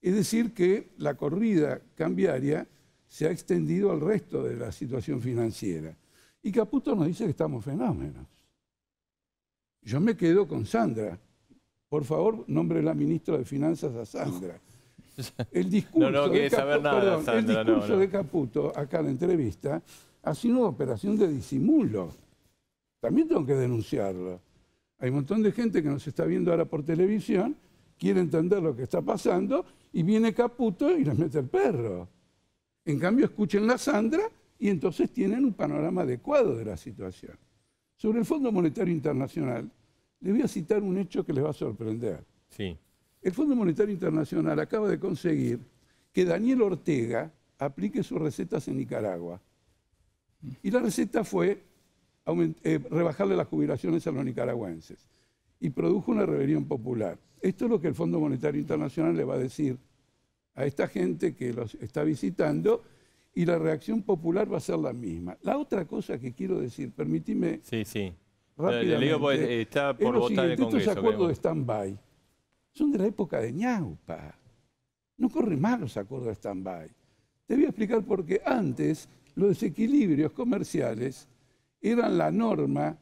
Speaker 13: Es decir, que la corrida cambiaria se ha extendido al resto de la situación financiera. Y Caputo nos dice que estamos fenómenos. Yo me quedo con Sandra. Por favor, nombre la ministra de Finanzas a Sandra. El discurso, de Caputo, acá en la entrevista, ha sido una operación de disimulo. También tengo que denunciarlo. Hay un montón de gente que nos está viendo ahora por televisión, quiere entender lo que está pasando, y viene Caputo y les mete el perro. En cambio, escuchen la Sandra y entonces tienen un panorama adecuado de la situación. Sobre el Fondo Monetario Internacional, les voy a citar un hecho que les va a sorprender.
Speaker 1: Sí.
Speaker 13: El Fondo Monetario Internacional acaba de conseguir que Daniel Ortega aplique sus recetas en Nicaragua. Y la receta fue rebajarle las jubilaciones a los nicaragüenses. Y produjo una rebelión popular. Esto es lo que el Fondo Monetario Internacional le va a decir a esta gente que los está visitando, y la reacción popular va a ser la misma. La otra cosa que quiero decir, permíteme rápidamente,
Speaker 1: le digo, pues, está por votar el Congreso.
Speaker 13: Estos acuerdos de stand-by son de la época de Ñaupa. No corren más los acuerdos de stand-by. Te voy a explicar por qué. Antes, los desequilibrios comerciales eran la norma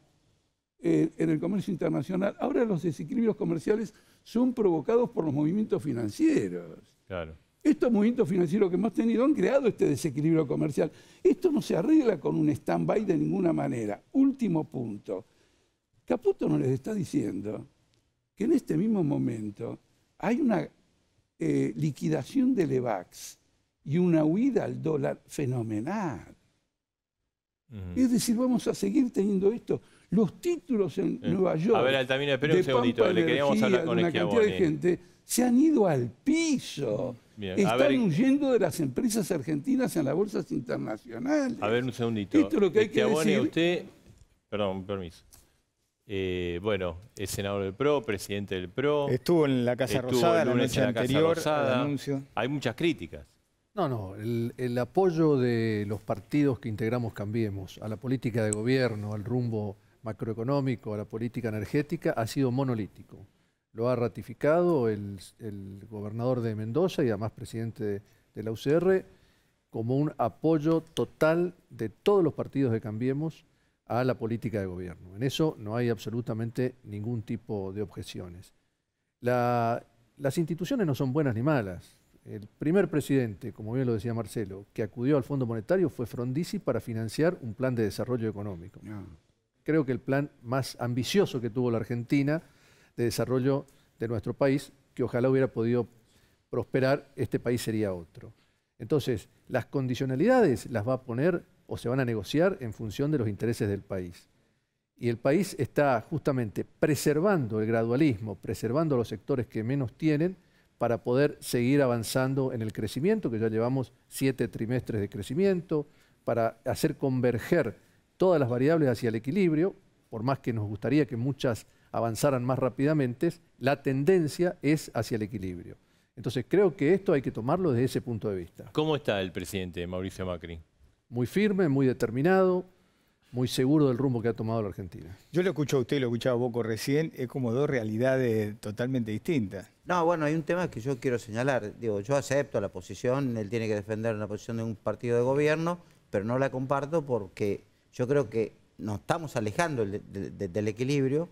Speaker 13: en el comercio internacional. Ahora los desequilibrios comerciales son provocados por los movimientos financieros.
Speaker 1: Claro.
Speaker 13: Estos movimientos financieros que hemos tenido han creado este desequilibrio comercial. Esto no se arregla con un stand-by de ninguna manera. Último punto. Caputo nos les está diciendo que en este mismo momento hay una liquidación del EVAX y una huida al dólar fenomenal. Es decir, vamos a seguir teniendo esto. Los títulos en Nueva York,
Speaker 1: a ver, Altamira, espera un segundito, le queríamos hablar con
Speaker 13: una cantidad de gente, se han ido al piso.
Speaker 1: Bien.
Speaker 13: Están huyendo de las empresas argentinas en las bolsas internacionales.
Speaker 1: A ver, un segundito.
Speaker 13: Esto es lo que hay que decir.
Speaker 1: Usted, perdón, permiso. Bueno, es senador del PRO, presidente del PRO.
Speaker 2: Estuvo en la Casa Rosada la noche anterior al anuncio.
Speaker 1: Hay muchas críticas.
Speaker 14: No, el apoyo de los partidos que integramos Cambiemos a la política de gobierno, al rumbo macroeconómico, a la política energética, ha sido monolítico. Lo ha ratificado el gobernador de Mendoza y además presidente de la UCR como un apoyo total de todos los partidos de Cambiemos a la política de gobierno. En eso no hay absolutamente ningún tipo de objeciones. Las instituciones no son buenas ni malas. El primer presidente, como bien lo decía Marcelo, que acudió al Fondo Monetario fue Frondizi para financiar un plan de desarrollo económico. Creo que el plan más ambicioso que tuvo la Argentina de desarrollo de nuestro país, que ojalá hubiera podido prosperar, este país sería otro. Entonces, las condicionalidades las va a poner o se van a negociar en función de los intereses del país. Y el país está justamente preservando el gradualismo, preservando los sectores que menos tienen, para poder seguir avanzando en el crecimiento, que ya llevamos 7 trimestres de crecimiento, para hacer converger todas las variables hacia el equilibrio, por más que nos gustaría que muchas avanzaran más rápidamente, la tendencia es hacia el equilibrio. Entonces creo que esto hay que tomarlo desde ese punto de vista.
Speaker 1: ¿Cómo está el presidente Mauricio Macri?
Speaker 14: Muy firme, muy determinado, muy seguro del rumbo que ha tomado la Argentina.
Speaker 2: Yo lo escucho a usted y lo escuchaba a Bocco recién, es como dos realidades totalmente distintas.
Speaker 10: No, bueno, hay un tema que yo quiero señalar. Digo, yo acepto la posición, él tiene que defender una posición de un partido de gobierno, pero no la comparto porque yo creo que nos estamos alejando del equilibrio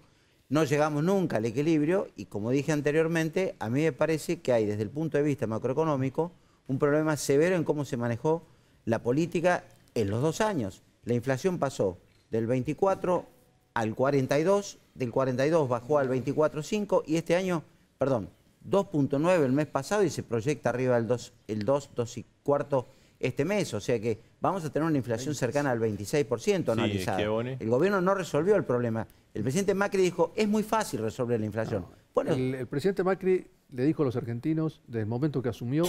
Speaker 10: no llegamos nunca al equilibrio y, como dije anteriormente, a mí me parece que hay, desde el punto de vista macroeconómico, un problema severo en cómo se manejó la política en los 2 años. La inflación pasó del 24 al 42, del 42 bajó al 24,5 y este año, perdón, 2,9 el mes pasado y se proyecta arriba el 2,25 este mes. O sea que vamos a tener una inflación cercana al 26% analizada. El gobierno no resolvió el problema. El presidente Macri dijo, es muy fácil resolver la inflación.
Speaker 14: No.
Speaker 10: Bueno,
Speaker 14: el presidente Macri le dijo a los argentinos, desde el momento que asumió,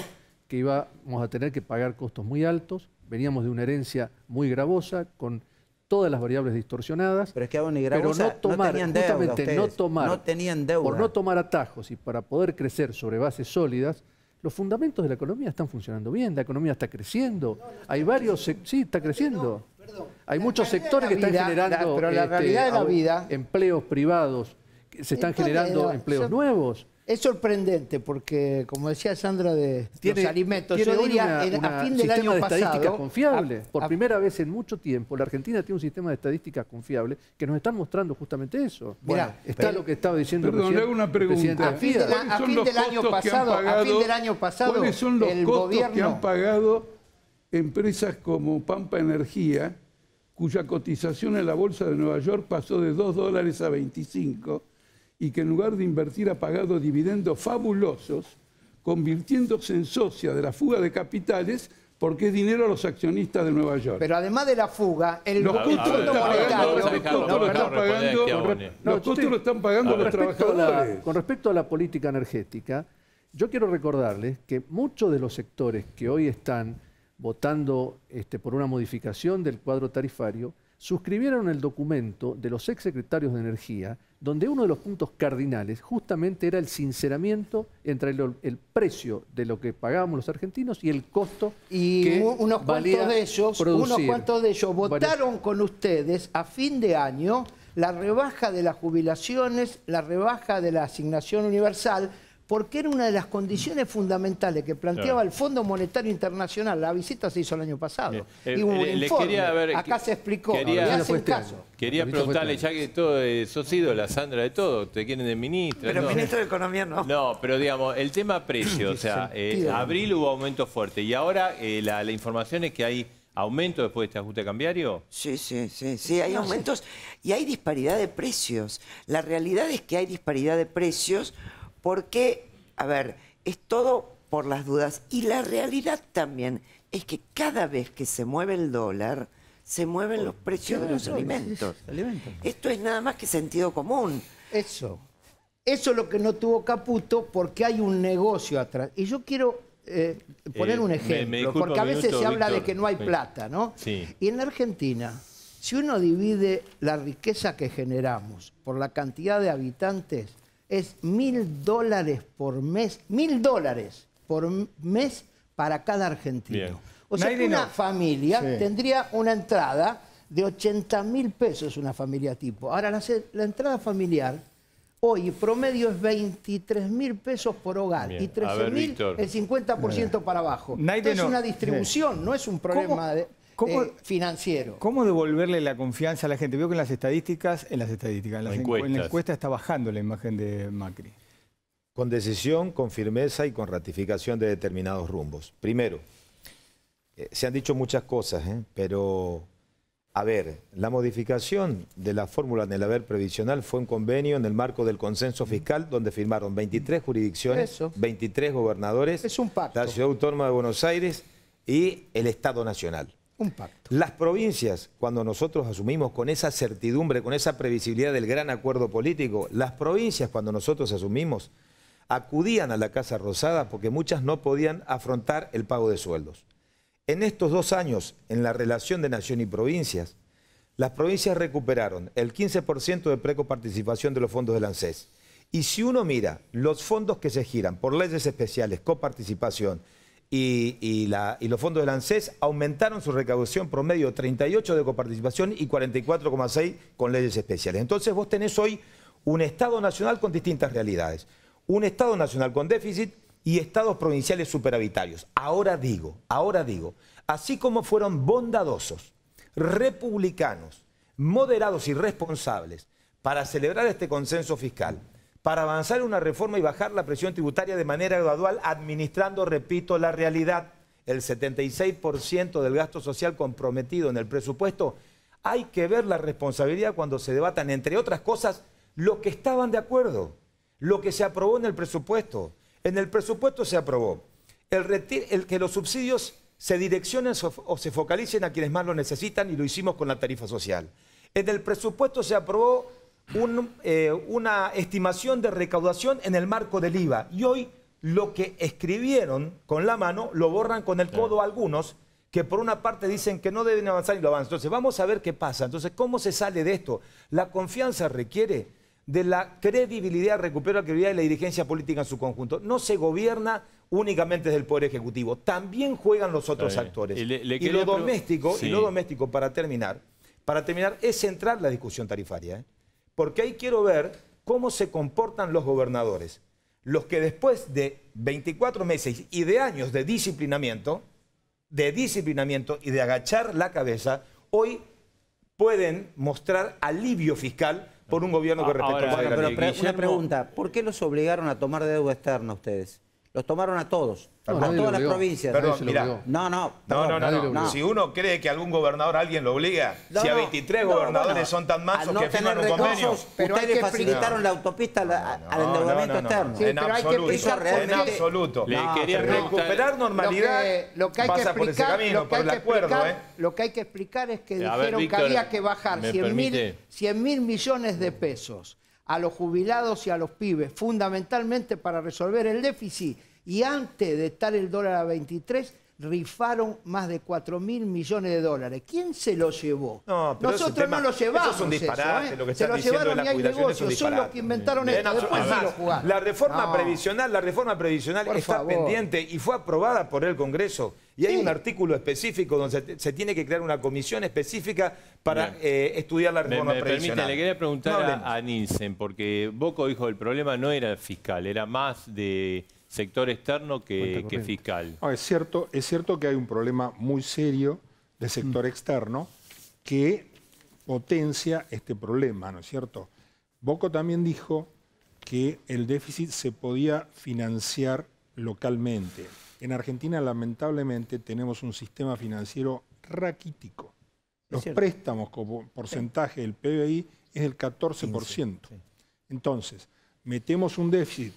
Speaker 14: que íbamos a tener que pagar costos muy altos. Veníamos de una herencia muy gravosa, con todas las variables distorsionadas.
Speaker 10: Pero es que ni gravosa,
Speaker 14: no tenían deuda,
Speaker 10: justamente no tenían deuda.
Speaker 14: Por no tomar atajos y para poder crecer sobre bases sólidas, los fundamentos de la economía están funcionando bien, la economía está creciendo. Hay varios, sí, está creciendo. Hay muchos sectores que están generando
Speaker 11: pero la realidad de la vida,
Speaker 14: empleos privados, se están generando empleos nuevos.
Speaker 11: Es sorprendente porque, como decía Sandra de los alimentos, yo diría, a fin del año pasado...
Speaker 14: estadísticas confiable. Por primera vez en mucho tiempo, la Argentina tiene un sistema de estadísticas confiable que nos están mostrando justamente eso.
Speaker 11: Bueno,
Speaker 14: está lo que estaba diciendo
Speaker 13: perdón, le hago una pregunta.
Speaker 11: A fin del año pasado,
Speaker 13: ¿cuáles son los costos
Speaker 11: gobierno
Speaker 13: que han pagado empresas como Pampa Energía, cuya cotización en la Bolsa de Nueva York pasó de $2 a 25, y que en lugar de invertir ha pagado dividendos fabulosos, convirtiéndose en socia de la fuga de capitales porque es dinero a los accionistas de Nueva York?
Speaker 11: Pero además de la fuga,
Speaker 13: los costos lo están pagando los trabajadores.
Speaker 14: Con respecto a la política energética, yo quiero recordarles que muchos de los sectores que hoy están votando por una modificación del cuadro tarifario suscribieron el documento de los exsecretarios de Energía, donde uno de los puntos cardinales justamente era el sinceramiento entre el precio de lo que pagábamos los argentinos y el costo que
Speaker 11: unos cuantos de ellos votaron con ustedes a fin de año la rebaja de las jubilaciones, la rebaja de la asignación universal, porque era una de las condiciones fundamentales que planteaba el Fondo Monetario Internacional. La visita se hizo el año pasado. Y hubo un informe. Acá se explicó.
Speaker 1: Quería preguntarle, ya que sos ídola, Sandra, de todo, te quieren de ministra.
Speaker 6: Pero ministro de Economía no.
Speaker 1: No, pero digamos, el tema precio, o sea, abril hubo aumento fuerte y ahora la información es que hay aumento después de este ajuste cambiario.
Speaker 6: Sí, hay aumentos y hay disparidad de precios. La realidad es que hay disparidad de precios porque, a ver, es todo por las dudas. Y la realidad también es que cada vez que se mueve el dólar, se mueven los precios de los alimentos. Esto es nada más que sentido común.
Speaker 11: Eso es lo que no tuvo Caputo porque hay un negocio atrás. Y yo quiero poner un ejemplo, porque a veces se habla de que no hay plata, ¿no?
Speaker 1: Sí.
Speaker 11: Y en la Argentina, si uno divide la riqueza que generamos por la cantidad de habitantes, es $1.000 por mes, $1.000 por mes para cada argentino.
Speaker 1: Bien.
Speaker 11: O sea, que una familia tendría una entrada de 80.000 pesos, una familia tipo. Ahora, la entrada familiar hoy promedio es 23.000 pesos por hogar. Bien. Y 13.000 el 50% para abajo. Es una distribución, no es un problema financiero.
Speaker 2: ¿Cómo devolverle la confianza a la gente? Veo que en la encuesta está bajando la imagen de Macri.
Speaker 4: Con decisión, con firmeza y con ratificación de determinados rumbos. Primero, se han dicho muchas cosas, pero, a ver, la modificación de la fórmula en el haber previsional fue un convenio en el marco del consenso fiscal donde firmaron 23 jurisdicciones, 23 gobernadores, la Ciudad Autónoma de Buenos Aires y el Estado Nacional.
Speaker 11: Un pacto.
Speaker 4: Las provincias, cuando nosotros asumimos con esa certidumbre, con esa previsibilidad del gran acuerdo político, las provincias cuando nosotros asumimos acudían a la Casa Rosada porque muchas no podían afrontar el pago de sueldos. En estos 2 años, en la relación de nación y provincias, las provincias recuperaron el 15% de precoparticipación de los fondos del ANSES. Y si uno mira los fondos que se giran por leyes especiales, coparticipación, y los fondos del ANSES aumentaron su recaudación promedio 38 de coparticipación y 44,6 con leyes especiales. Entonces vos tenés hoy un Estado nacional con distintas realidades. Un Estado nacional con déficit y estados provinciales superavitarios. Ahora digo, así como fueron bondadosos, republicanos, moderados y responsables para celebrar este consenso fiscal, para avanzar en una reforma y bajar la presión tributaria de manera gradual, administrando, repito, la realidad, el 76% del gasto social comprometido en el presupuesto. Hay que ver la responsabilidad cuando se debatan, entre otras cosas, lo que estaban de acuerdo, lo que se aprobó en el presupuesto. En el presupuesto se aprobó que los subsidios se direccionen o se focalicen a quienes más lo necesitan, y lo hicimos con la tarifa social. En el presupuesto se aprobó una estimación de recaudación en el marco del IVA. Y hoy lo que escribieron con la mano lo borran con el codo algunos, que por una parte dicen que no deben avanzar y lo avanzan. Entonces vamos a ver qué pasa. Entonces, ¿cómo se sale de esto? La confianza requiere de la credibilidad, recupero la credibilidad de la dirigencia política en su conjunto. No se gobierna únicamente desde el Poder Ejecutivo, también juegan los otros actores. Y lo doméstico, para terminar, es centrar la discusión tarifaria. Porque ahí quiero ver cómo se comportan los gobernadores. Los que después de 24 meses y de años de disciplinamiento y de agachar la cabeza, hoy pueden mostrar alivio fiscal por un gobierno que respeta la
Speaker 10: ley. Pero una pregunta, ¿por qué los obligaron a tomar deuda externa ustedes? Los tomaron a todos, a todas las provincias.
Speaker 4: Perdón, mirá. No. Si uno cree que algún gobernador, alguien lo obliga, si a 23 gobernadores son tan mansos que firman un convenio.
Speaker 10: Ustedes facilitaron la autopista al endeudamiento externo.
Speaker 4: Sí, en absoluto. Recuperar normalidad pasa por ese camino, por el acuerdo.
Speaker 11: Lo que hay que explicar es que dijeron que había que bajar 100.000 millones de pesos a los jubilados y a los pibes, fundamentalmente para resolver el déficit, y antes de estar el dólar a 23, rifaron más de 4.000 millones de dólares. ¿Quién se lo llevó? Nosotros no lo llevamos.
Speaker 4: Eso es un disparate, lo que
Speaker 11: se
Speaker 4: están
Speaker 11: lo
Speaker 4: diciendo
Speaker 11: llevaron
Speaker 4: de la
Speaker 11: y hay
Speaker 4: jubilación
Speaker 11: negocios, son los que inventaron esto. Después sí lo jugaron.
Speaker 4: La reforma previsional está pendiente y fue aprobada por el Congreso. Y hay un artículo específico donde se tiene que crear una comisión específica para estudiar la reforma previsional.
Speaker 1: Le quería preguntar a Nielsen, porque Bocco dijo que el problema no era fiscal, era más de sector externo que fiscal.
Speaker 3: No, es cierto que hay un problema muy serio de sector externo que potencia este problema, ¿no es cierto? Bocco también dijo que el déficit se podía financiar localmente. En Argentina, lamentablemente, tenemos un sistema financiero raquítico. Los préstamos como porcentaje del PBI es del 14%. Entonces, metemos un déficit,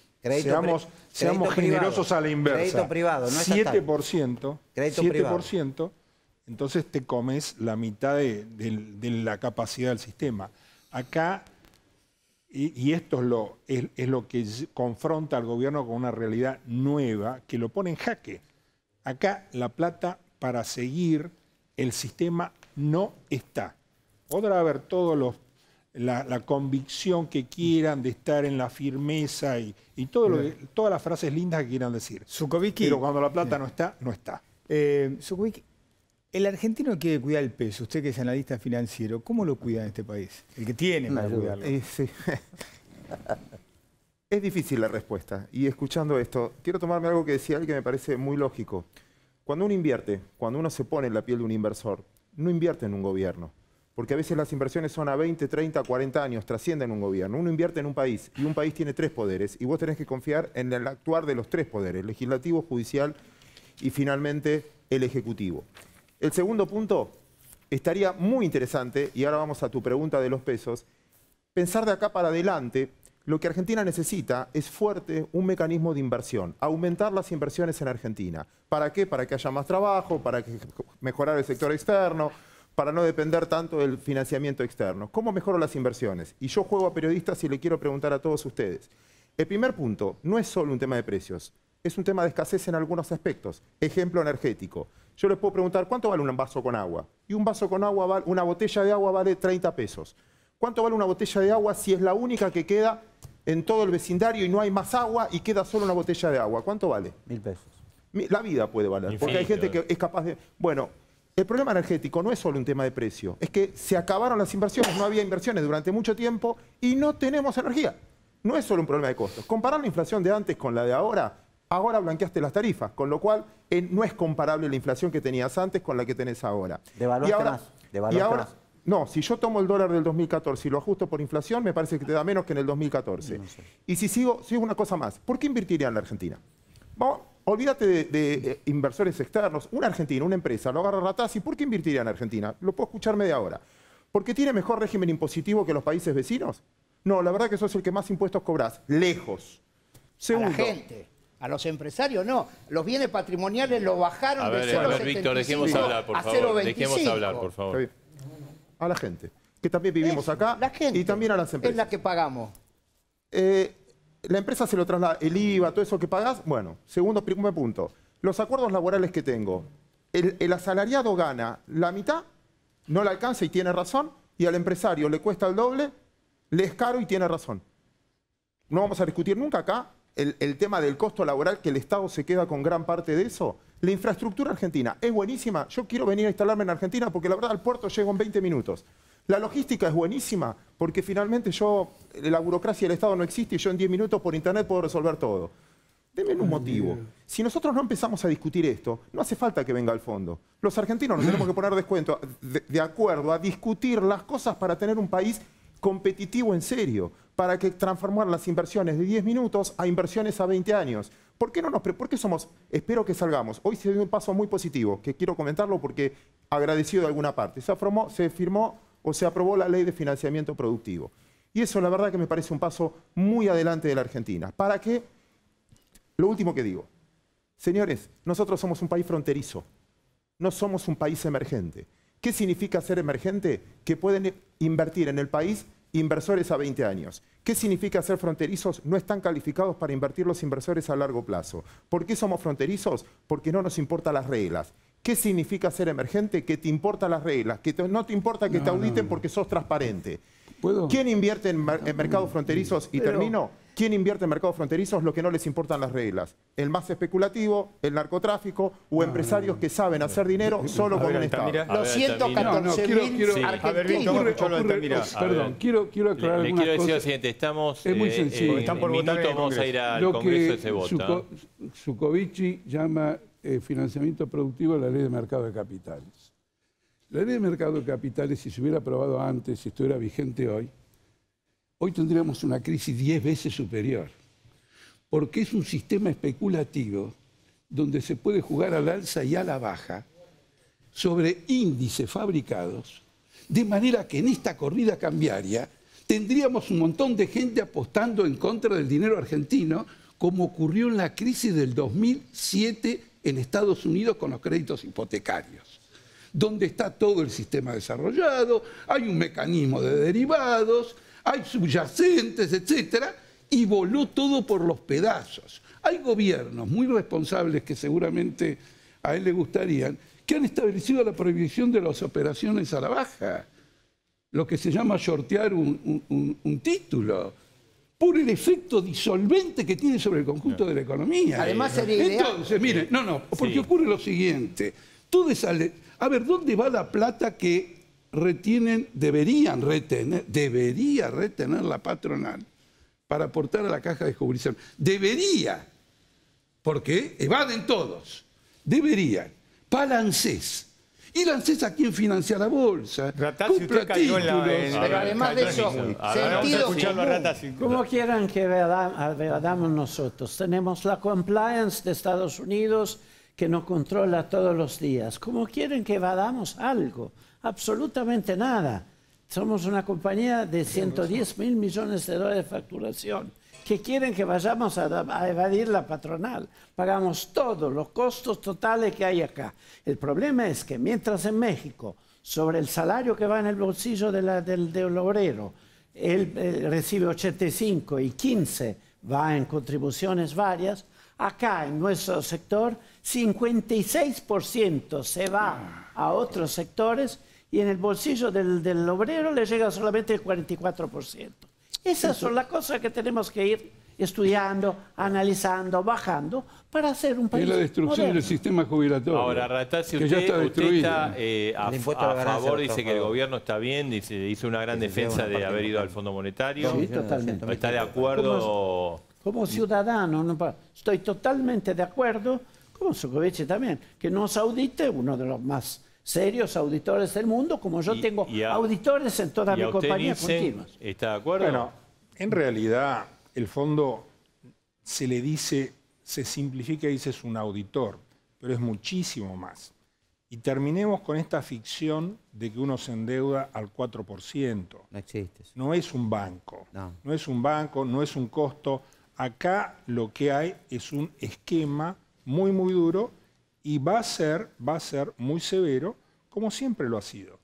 Speaker 3: seamos generosos a la inversa.
Speaker 10: Crédito privado, no
Speaker 3: 7%, 7%, entonces te comes la mitad de la capacidad del sistema. Acá, y esto es lo que confronta al gobierno con una realidad nueva que lo pone en jaque. Acá la plata para seguir el sistema no está. Podrá haber la convicción que quieran de estar en la firmeza y todas las frases lindas que quieran decir. Pero cuando la plata no está, no está.
Speaker 2: Zukovicki, el argentino quiere cuidar el peso. Usted que es analista financiero, ¿cómo lo cuida en este país? El que tiene para cuidarlo.
Speaker 5: Es difícil la respuesta. Y escuchando esto, quiero tomarme algo que decía él que me parece muy lógico. Cuando uno invierte, cuando uno se pone en la piel de un inversor, no invierte en un gobierno. Porque a veces las inversiones son a 20, 30, 40 años, trascienden un gobierno. Uno invierte en un país y un país tiene 3 poderes y vos tenés que confiar en el actuar de los 3 poderes, legislativo, judicial y finalmente el ejecutivo. El segundo punto, estaría muy interesante, y ahora vamos a tu pregunta de los pesos, pensar de acá para adelante. Lo que Argentina necesita es fuerte un mecanismo de inversión, aumentar las inversiones en Argentina. ¿Para qué? Para que haya más trabajo, para mejorar el sector externo, para no depender tanto del financiamiento externo. ¿Cómo mejoro las inversiones? Y yo juego a periodistas y le quiero preguntar a todos ustedes. El primer punto no es solo un tema de precios, es un tema de escasez en algunos aspectos. Ejemplo energético. Yo les puedo preguntar, ¿cuánto vale un vaso con agua? Y un vaso con agua, una botella de agua vale 30 pesos. ¿Cuánto vale una botella de agua si es la única que queda en todo el vecindario y no hay más agua y queda solo una botella de agua? ¿Cuánto vale?
Speaker 10: 1.000 pesos.
Speaker 5: La vida puede valer, porque hay gente que es capaz de... Bueno, el problema energético no es solo un tema de precio, es que se acabaron las inversiones, no había inversiones durante mucho tiempo y no tenemos energía. No es solo un problema de costos. Comparar la inflación de antes con la de ahora blanqueaste las tarifas, con lo cual no es comparable la inflación que tenías antes con la que tenés ahora.
Speaker 10: Devaluaste más.
Speaker 5: No, si yo tomo el dólar del 2014 y lo ajusto por inflación, me parece que te da menos que en el 2014. No sé. Y si sigo una cosa más. ¿Por qué invertiría en la Argentina? Olvídate de inversores externos. Una argentina, una empresa, lo agarra Ratazzi. ¿Por qué invertiría en Argentina? Lo puedo escuchar media hora. ¿Porque tiene mejor régimen impositivo que los países vecinos? No, la verdad que sos el que más impuestos cobrás. Lejos. Segundo.
Speaker 11: A la gente. A los empresarios no. Los bienes patrimoniales lo bajaron de 0,75
Speaker 1: a ver, Víctor, dejemos hablar, por favor. Dejemos hablar, por favor.
Speaker 5: A la gente, que también vivimos acá,
Speaker 11: la gente
Speaker 5: y también a las empresas.
Speaker 11: Es la que pagamos.
Speaker 5: La empresa se lo traslada, el IVA, todo eso que pagás. Bueno, primer punto. Los acuerdos laborales que tengo, el asalariado gana la mitad, no le alcanza y tiene razón, y al empresario le cuesta el doble, le es caro y tiene razón. No vamos a discutir nunca acá el tema del costo laboral, que el Estado se queda con gran parte de eso. La infraestructura argentina es buenísima. Yo quiero venir a instalarme en Argentina porque la verdad al puerto llego en 20 minutos. La logística es buenísima porque finalmente la burocracia del Estado no existe y yo en 10 minutos por internet puedo resolver todo. Denme un motivo. Si nosotros no empezamos a discutir esto, no hace falta que venga al fondo. Los argentinos nos tenemos que poner de acuerdo a discutir las cosas para tener un país competitivo en serio, para que transformar las inversiones de 10 minutos a inversiones a 20 años. ¿Por qué somos? Espero que salgamos. Hoy se dio un paso muy positivo, que quiero comentarlo porque agradecido de alguna parte. Se firmó o se aprobó la ley de financiamiento productivo. Y eso la verdad que me parece un paso muy adelante de la Argentina. ¿Para qué? Lo último que digo. Señores, nosotros somos un país fronterizo. No somos un país emergente. ¿Qué significa ser emergente? Que pueden invertir en el país inversores a 20 años. ¿Qué significa ser fronterizos? No están calificados para invertir los inversores a largo plazo. ¿Por qué somos fronterizos? Porque no nos importan las reglas. ¿Qué significa ser emergente? Que te importan las reglas, que no te importa que te auditen porque sos transparente. ¿Quién invierte en mercados fronterizos? Y termino. ¿Quién invierte en mercados fronterizos? Lo que no les importan las reglas. El más especulativo, el narcotráfico o empresarios que saben hacer dinero solo con un Estado.
Speaker 11: Los 114.000 argentinos.
Speaker 13: Perdón, quiero aclarar
Speaker 1: Le quiero decir lo siguiente, estamos
Speaker 13: es muy sencillo.
Speaker 1: Están por votar en el Congreso. Vamos a ir al Congreso y se vota.
Speaker 13: Zuccovici llama financiamiento productivo a la ley de mercado de capitales. La ley de mercado de capitales, si se hubiera aprobado antes, si estuviera vigente hoy tendríamos una crisis 10 veces superior, porque es un sistema especulativo donde se puede jugar al alza y a la baja sobre índices fabricados, de manera que en esta corrida cambiaria tendríamos un montón de gente apostando en contra del dinero argentino, como ocurrió en la crisis del 2007 en Estados Unidos con los créditos hipotecarios, donde está todo el sistema desarrollado, hay un mecanismo de derivados, hay subyacentes, etcétera, y voló todo por los pedazos. Hay gobiernos muy responsables que seguramente a él le gustarían, que han establecido la prohibición de las operaciones a la baja, lo que se llama shortear un título, por el efecto disolvente que tiene sobre el conjunto de la economía.
Speaker 11: Además sería ideal.
Speaker 13: Entonces, miren, porque ocurre lo siguiente. A ver, ¿dónde va la plata que debería retener la patronal para aportar a la caja de jubilación? Debería, porque evaden todos. Deberían. Para ANSES. ¿Y la ANSES a quién financia la bolsa?
Speaker 2: Usted cayó en la...
Speaker 11: Pero además de eso, sentido
Speaker 12: común. Como quieran que veamos nosotros. Tenemos la compliance de Estados Unidos que nos controla todos los días. ¿Cómo quieren que evadamos algo? Absolutamente nada. Somos una compañía de 110.000 millones de dólares de facturación. ¿Qué quieren que vayamos a evadir la patronal? Pagamos todos los costos totales que hay acá. El problema es que mientras en México, sobre el salario que va en el bolsillo del obrero, él recibe 85 y 15 va en contribuciones varias, acá en nuestro sector 56% se va a otros sectores y en el bolsillo del obrero le llega solamente el 44%. Esas son las cosas que tenemos que ir estudiando, analizando, bajando para hacer un país
Speaker 13: moderno. Es la destrucción del sistema jubilatorio.
Speaker 1: Ahora, Ratazzi,
Speaker 13: usted está
Speaker 1: a favor, dice que el gobierno está bien, dice, hizo una gran defensa de haber ido al Fondo Monetario.
Speaker 12: Sí, totalmente.
Speaker 1: ¿Está de acuerdo?
Speaker 12: Como ciudadano, estoy totalmente de acuerdo, como Zuccovici también, que nos audite uno de los más serios auditores del mundo, como yo tengo auditores en toda mi compañía continuos.
Speaker 1: ¿Está de acuerdo?
Speaker 3: Bueno, en realidad el fondo se le dice, se simplifica y dice es un auditor, pero es muchísimo más. Y terminemos con esta ficción de que uno se endeuda al 4%.
Speaker 10: No existe.
Speaker 3: No es un banco. No es un banco, no es un costo. Acá lo que hay es un esquema muy, muy duro y va a ser muy severo, como siempre lo ha sido.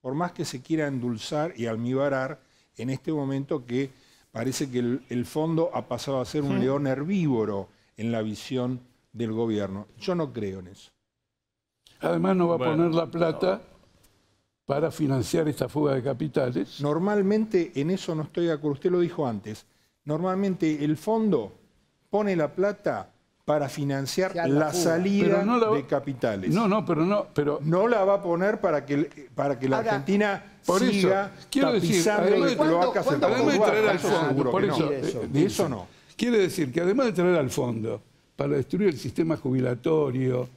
Speaker 3: Por más que se quiera endulzar y almibarar en este momento que parece que el fondo ha pasado a ser un león herbívoro en la visión del gobierno. Yo no creo en eso.
Speaker 13: Además no va a poner la plata para financiar esta fuga de capitales.
Speaker 3: Normalmente en eso no estoy de acuerdo. Usted lo dijo antes. Normalmente el fondo pone la plata para financiar la salida de capitales.
Speaker 13: Pero
Speaker 3: no la va a poner para que la Argentina siga tapizando de cloacas el
Speaker 13: además de traer al fondo, por eso,
Speaker 3: de eso no.
Speaker 13: Quiere decir que además de traer al fondo para destruir el sistema jubilatorio,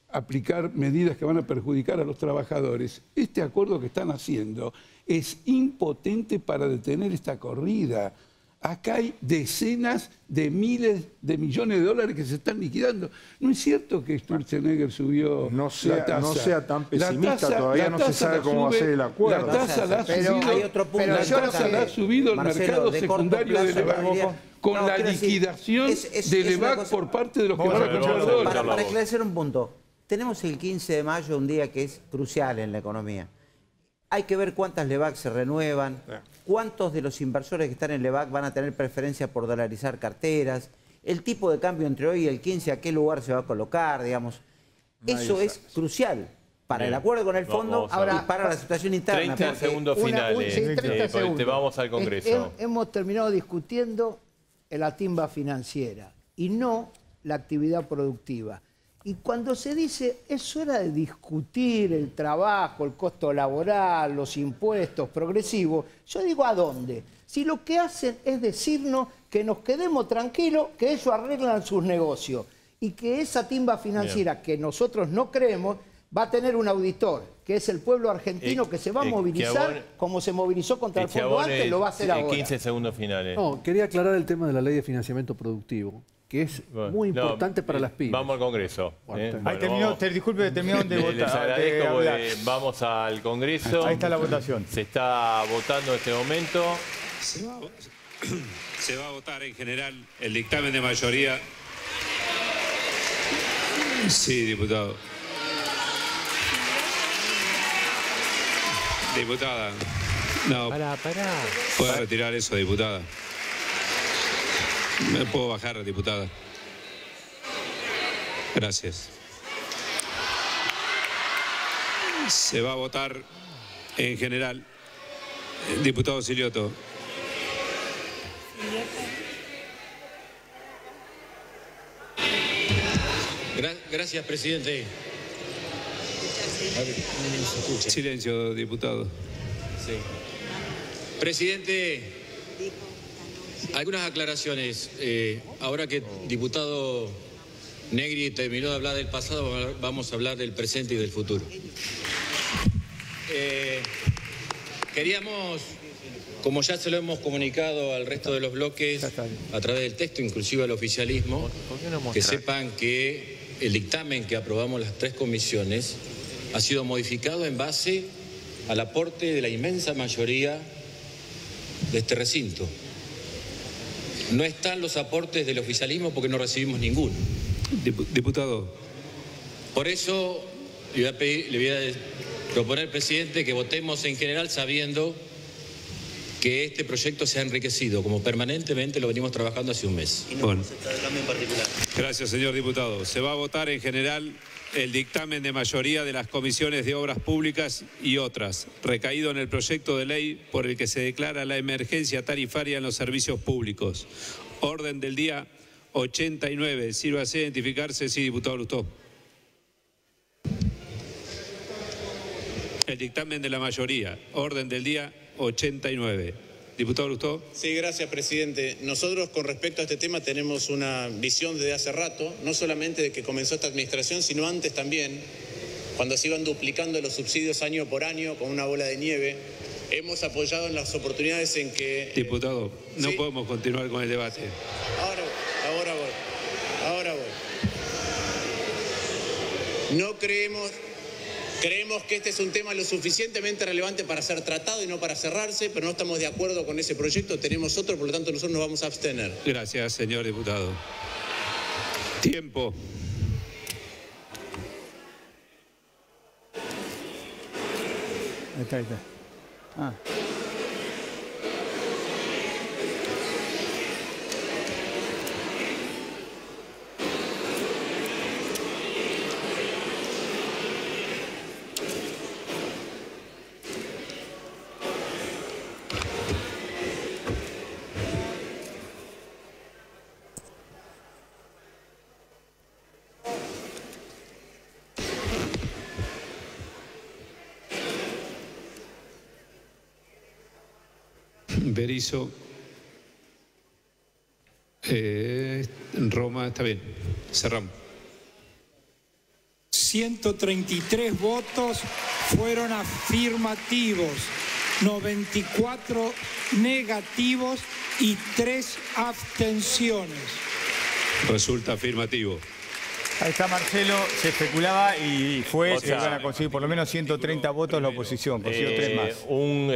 Speaker 13: aplicar medidas que van a perjudicar a los trabajadores, este acuerdo que están haciendo es impotente para detener esta corrida. Acá hay decenas de miles de millones de dólares que se están liquidando. ¿No es cierto que Schwarzenegger subió la tasa?
Speaker 3: No sea tan pesimista, todavía no se sabe cómo va a ser el acuerdo.
Speaker 13: La tasa la ha subido el mercado secundario del EVAC con la liquidación del EVAC por parte de los que van a comprar dólares.
Speaker 10: Para esclarecer un punto, tenemos el 15 de mayo, un día que es crucial en la economía. Hay que ver cuántas LEVAC se renuevan, cuántos de los inversores que están en LEVAC van a tener preferencia por dolarizar carteras, el tipo de cambio entre hoy y el 15, a qué lugar se va a colocar, digamos. Eso es crucial para el acuerdo con el fondo y para la situación interna.
Speaker 1: 30 segundos finales.
Speaker 11: 30 segundos.
Speaker 1: Vamos al Congreso.
Speaker 11: Hemos terminado discutiendo la timba financiera y no la actividad productiva. Y cuando se dice, es hora de discutir el trabajo, el costo laboral, los impuestos progresivos, yo digo, ¿a dónde? Si lo que hacen es decirnos que nos quedemos tranquilos, que ellos arreglan sus negocios y que esa timba financiera que nosotros no creemos va a tener un auditor, que es el pueblo argentino que se va a movilizar como se movilizó contra el fondo antes, lo va a hacer ahora.
Speaker 1: 15 segundos finales.
Speaker 14: No, quería aclarar el tema de la ley de financiamiento productivo, que es muy importante para las pymes.
Speaker 1: Vamos al Congreso.
Speaker 2: Ahí terminó, disculpe, terminaron de votar.
Speaker 1: Les agradezco, vamos al Congreso.
Speaker 2: Ahí está la votación.
Speaker 1: Se está votando en este momento.
Speaker 15: Se va a votar en general el dictamen de mayoría. Sí, diputado. Diputada. No.
Speaker 1: Pará.
Speaker 15: ¿Puede retirar eso, diputada? ¿Me puedo bajar, diputada? Gracias. Se va a votar en general. Diputado Silioto.
Speaker 16: Gracias, presidente.
Speaker 15: Silencio, diputado.
Speaker 16: Sí. Presidente, algunas aclaraciones. Ahora que el diputado Negri terminó de hablar del pasado, vamos a hablar del presente y del futuro. Queríamos, como ya se lo hemos comunicado al resto de los bloques a través del texto, inclusive al oficialismo, que sepan que el dictamen que aprobamos las tres comisiones ha sido modificado en base al aporte de la inmensa mayoría de este recinto. No están los aportes del oficialismo porque no recibimos ninguno.
Speaker 15: Diputado.
Speaker 16: Por eso le voy a proponer, presidente, que votemos en general sabiendo que este proyecto se ha enriquecido, como permanentemente lo venimos trabajando hace un mes.
Speaker 15: Bueno. Gracias, señor diputado. Se va a votar en general el dictamen de mayoría de las comisiones de obras públicas y otras, recaído en el proyecto de ley por el que se declara la emergencia tarifaria en los servicios públicos. Orden del día 89. Sírvase a identificarse. Sí, diputado Lustó. El dictamen de la mayoría. Orden del día 89. Diputado Lustó.
Speaker 17: Sí, gracias, presidente. Nosotros, con respecto a este tema, tenemos una visión desde hace rato, no solamente de que comenzó esta administración, sino antes también, cuando se iban duplicando los subsidios año por año con una bola de nieve. Hemos apoyado en las oportunidades en que...
Speaker 15: Diputado, no
Speaker 17: ¿sí?
Speaker 15: podemos continuar con el debate.
Speaker 17: Ahora voy. No creemos que este es un tema lo suficientemente relevante para ser tratado y no para cerrarse, pero no estamos de acuerdo con ese proyecto, tenemos otro, por lo tanto nosotros nos vamos a abstener.
Speaker 15: Gracias, señor diputado. Tiempo.
Speaker 2: Ahí está. Ah.
Speaker 15: Berizo. Roma, está bien. Cerramos.
Speaker 18: 133 votos fueron afirmativos, 94 negativos y 3 abstenciones.
Speaker 15: Resulta afirmativo.
Speaker 2: Ahí está Marcelo, se especulaba y fue, se iban a conseguir por lo menos 130 votos la oposición, consiguió 3 más.
Speaker 1: Un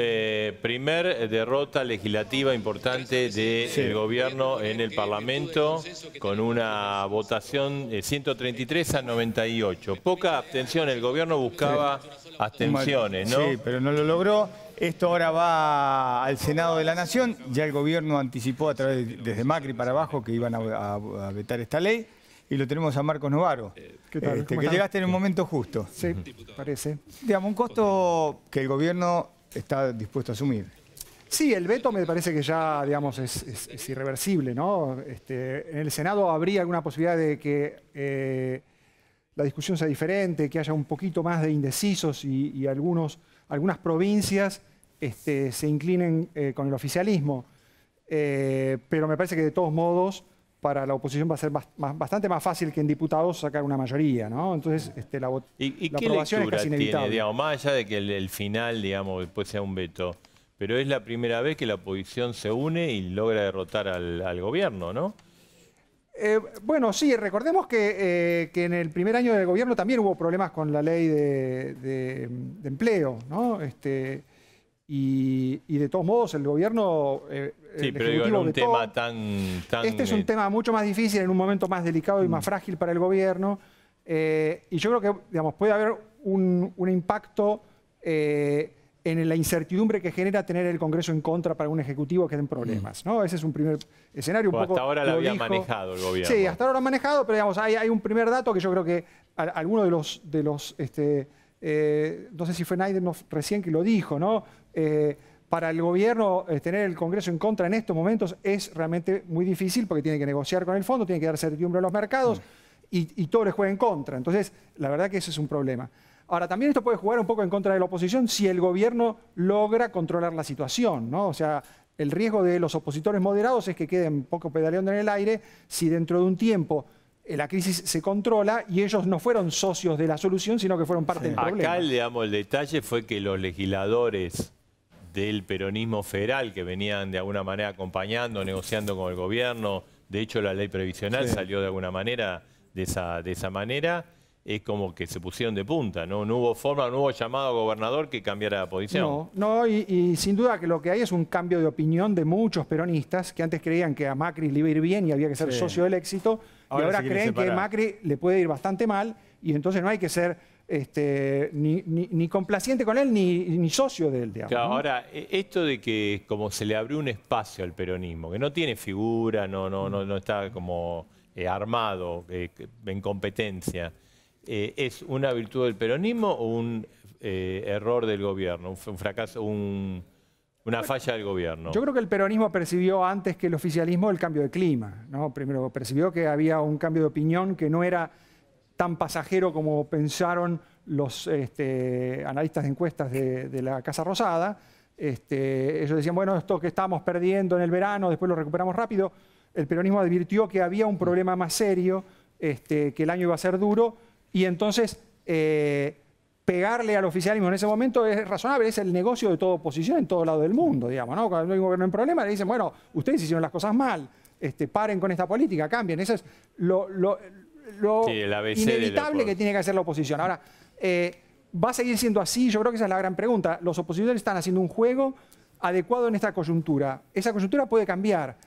Speaker 1: primer derrota legislativa importante del gobierno en el Parlamento, con una votación de 133 a 98. Poca abstención, el gobierno buscaba abstenciones, ¿no?
Speaker 2: Sí, pero no lo logró. Esto ahora va al Senado de la Nación, ya el gobierno anticipó desde Macri para abajo que iban a vetar esta ley. Y lo tenemos a Marcos Novaro,
Speaker 19: ¿Qué tal?
Speaker 2: que llegaste en un momento justo.
Speaker 19: Sí, parece.
Speaker 2: Digamos, un costo que el gobierno está dispuesto a asumir.
Speaker 19: Sí, el veto me parece que ya, digamos, es irreversible, ¿no? En el Senado habría alguna posibilidad de que la discusión sea diferente, que haya un poquito más de indecisos y algunas provincias se inclinen con el oficialismo. Pero me parece que de todos modos para la oposición va a ser bastante más fácil que en diputados sacar una mayoría, ¿no? Entonces, la aprobación es casi inevitable.
Speaker 1: Tiene, digamos, más allá de que el final, digamos, después sea un veto, pero es la primera vez que la oposición se une y logra derrotar al gobierno, ¿no?
Speaker 19: Bueno, sí, recordemos que en el primer año del gobierno también hubo problemas con la ley de empleo, ¿no? Y de todos modos el gobierno...
Speaker 1: sí, pero digo, en un tema tan...
Speaker 19: Este es un tema mucho más difícil, en un momento más delicado y más frágil para el gobierno. Y yo creo que, digamos, puede haber un impacto en la incertidumbre que genera tener el Congreso en contra para un Ejecutivo que den problemas, ¿no? Ese es un primer escenario.
Speaker 1: Hasta ahora lo había manejado el gobierno.
Speaker 19: Sí, hasta ahora lo han manejado, pero digamos, hay un primer dato que yo creo que alguno de los no sé si fue Naiden recién que lo dijo, ¿no? Para el gobierno tener el Congreso en contra en estos momentos es realmente muy difícil porque tiene que negociar con el fondo, tiene que dar certidumbre a los mercados y todo le juega en contra. Entonces, la verdad que ese es un problema. Ahora, también esto puede jugar un poco en contra de la oposición si el gobierno logra controlar la situación, ¿no? O sea, el riesgo de los opositores moderados es que queden poco pedaleando en el aire si dentro de un tiempo la crisis se controla y ellos no fueron socios de la solución, sino que fueron parte del problema.
Speaker 1: Acá, digamos, el detalle fue que los legisladores del peronismo federal, que venían de alguna manera acompañando, negociando con el gobierno, de hecho la ley previsional salió de alguna manera de esa manera, es como que se pusieron de punta, ¿no? No hubo forma, no hubo llamado a gobernador que cambiara la posición.
Speaker 19: No, y sin duda que lo que hay es un cambio de opinión de muchos peronistas que antes creían que a Macri le iba a ir bien y había que ser socio del éxito, y ahora creen que a Macri le puede ir bastante mal y entonces no hay que ser ni complaciente con él ni socio de él, digamos.
Speaker 1: Claro,
Speaker 19: ¿no?
Speaker 1: ahora, esto de que como se le abrió un espacio al peronismo, que no tiene figura, no está como armado en competencia, ¿es una virtud del peronismo o un error del gobierno, un fracaso, una falla del gobierno?
Speaker 19: Yo creo que el peronismo percibió antes que el oficialismo el cambio de clima, ¿no? Primero percibió que había un cambio de opinión que no era tan pasajero como pensaron los analistas de encuestas de la Casa Rosada. Ellos decían, bueno, esto que estábamos perdiendo en el verano, después lo recuperamos rápido. El peronismo advirtió que había un problema más serio, que el año iba a ser duro, y entonces pegarle al oficialismo en ese momento es razonable, es el negocio de toda oposición en todo lado del mundo, digamos, ¿no? Cuando hay un gobierno en problema le dicen, bueno, ustedes hicieron las cosas mal, paren con esta política, cambien. Eso es lo inevitable que tiene que hacer la oposición. Ahora, ¿va a seguir siendo así? Yo creo que esa es la gran pregunta. Los opositores están haciendo un juego adecuado en esta coyuntura. Esa coyuntura puede cambiar.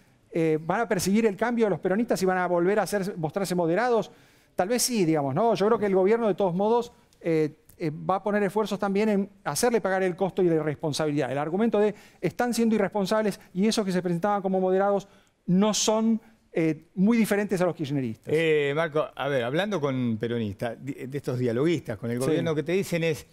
Speaker 19: ¿Van a perseguir el cambio de los peronistas y van a volver a mostrarse moderados? Tal vez sí, digamos, ¿no? Yo creo que el gobierno, de todos modos, va a poner esfuerzos también en hacerle pagar el costo y la irresponsabilidad. El argumento de están siendo irresponsables y esos que se presentaban como moderados no son muy diferentes a los kirchneristas.
Speaker 2: Marco, a ver, hablando con peronistas, de estos dialoguistas con el gobierno, que te dicen es,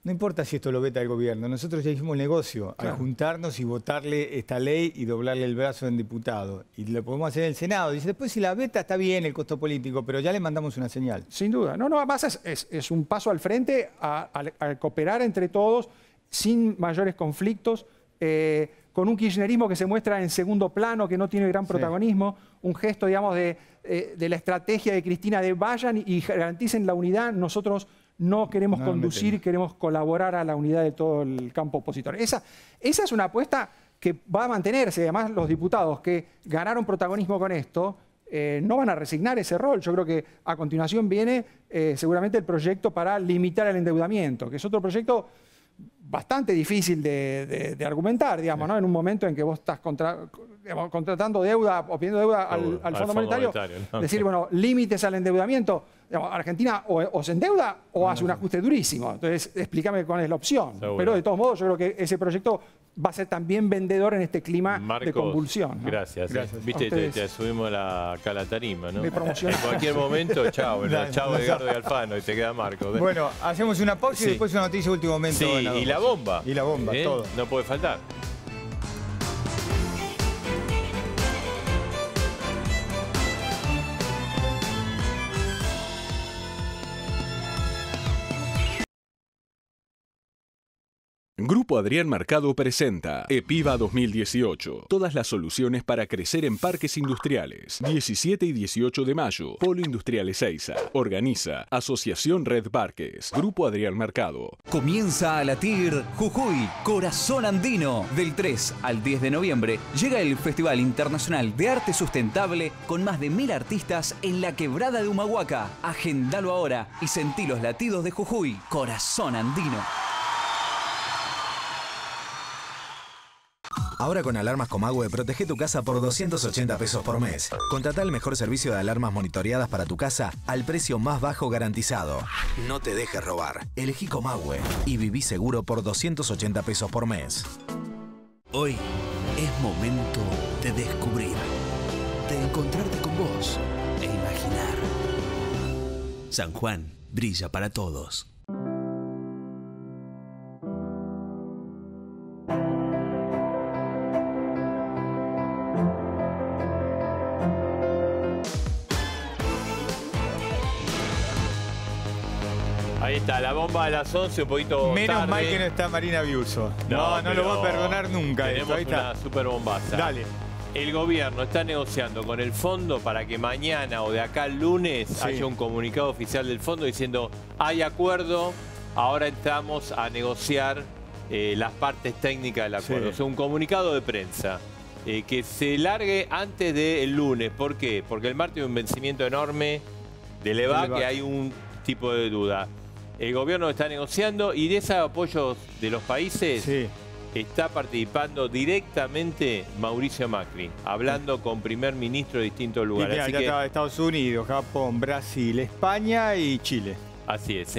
Speaker 2: no importa si esto lo veta el gobierno, nosotros ya hicimos el negocio, al juntarnos y votarle esta ley y doblarle el brazo en diputado. Y lo podemos hacer en el Senado. Dice, después si la veta está bien el costo político, pero ya le mandamos una señal.
Speaker 19: Sin duda. No, además es un paso al frente a cooperar entre todos sin mayores conflictos, con un kirchnerismo que se muestra en segundo plano, que no tiene gran protagonismo, un gesto, digamos, de la estrategia de Cristina de vayan y garanticen la unidad, nosotros no queremos conducir, queremos colaborar a la unidad de todo el campo opositor. Esa es una apuesta que va a mantenerse. Además, los diputados que ganaron protagonismo con esto no van a resignar ese rol. Yo creo que a continuación viene seguramente el proyecto para limitar el endeudamiento, que es otro proyecto bastante difícil de argumentar, digamos, ¿no? En un momento en que vos estás contratando deuda o pidiendo deuda al Fondo Monetario, ¿no? Decir, bueno, límites al endeudamiento. Digamos, Argentina o se endeuda o hace un ajuste durísimo. Entonces, explícame cuál es la opción.
Speaker 1: Seguro.
Speaker 19: Pero de todos modos, yo creo que ese proyecto va a ser también vendedor en este clima de convulsión, ¿no?
Speaker 1: Gracias. Viste, te subimos acá a la tarima, ¿no?
Speaker 19: Me promocionó.
Speaker 1: En cualquier momento, chao, chao Edgardo y Alfano, y te queda Marco.
Speaker 2: Bueno, hacemos una pausa y después una noticia de último momento.
Speaker 1: Sí, y la bomba.
Speaker 2: Y la bomba, todo.
Speaker 1: No puede faltar.
Speaker 20: Grupo Adrián Mercado presenta EPIVA 2018. Todas las soluciones para crecer en parques industriales. 17 y 18 de mayo. Polo Industrial Ezeiza. Organiza Asociación Red Parques. Grupo Adrián Mercado.
Speaker 21: Comienza a latir Jujuy, Corazón Andino. Del 3 al 10 de noviembre llega el Festival Internacional de Arte Sustentable con más de 1000 artistas en la Quebrada de Humahuaca. Agendalo ahora y sentí los latidos de Jujuy, Corazón Andino.
Speaker 22: Ahora con Alarmas Comahue, protege tu casa por 280 pesos por mes. Contratá el mejor servicio de alarmas monitoreadas para tu casa al precio más bajo garantizado. No te dejes robar. Elegí Comahue y viví seguro por 280 pesos por mes.
Speaker 21: Hoy es momento de descubrir, de encontrarte con vos e imaginar. San Juan brilla para todos.
Speaker 1: Ahí está, la bomba a las 11, un poquito
Speaker 2: Menos
Speaker 1: tarde.
Speaker 2: mal que no está Marina Biuso. No lo voy a perdonar nunca.
Speaker 1: Tenemos
Speaker 2: Ahí está.
Speaker 1: una super bombaza.
Speaker 2: Dale.
Speaker 1: El gobierno está negociando con el fondo para que mañana o de acá al lunes haya un comunicado oficial del fondo diciendo hay acuerdo, ahora entramos a negociar las partes técnicas del acuerdo. O sea, un comunicado de prensa que se largue antes del lunes. ¿Por qué? Porque el martes hay un vencimiento enorme del EVA, que hay un tipo de duda. El gobierno está negociando y de esos apoyos de los países está participando directamente Mauricio Macri, hablando con primer ministro de distintos lugares.
Speaker 2: Y ya estaba Estados Unidos, Japón, Brasil, España y Chile.
Speaker 1: Así es,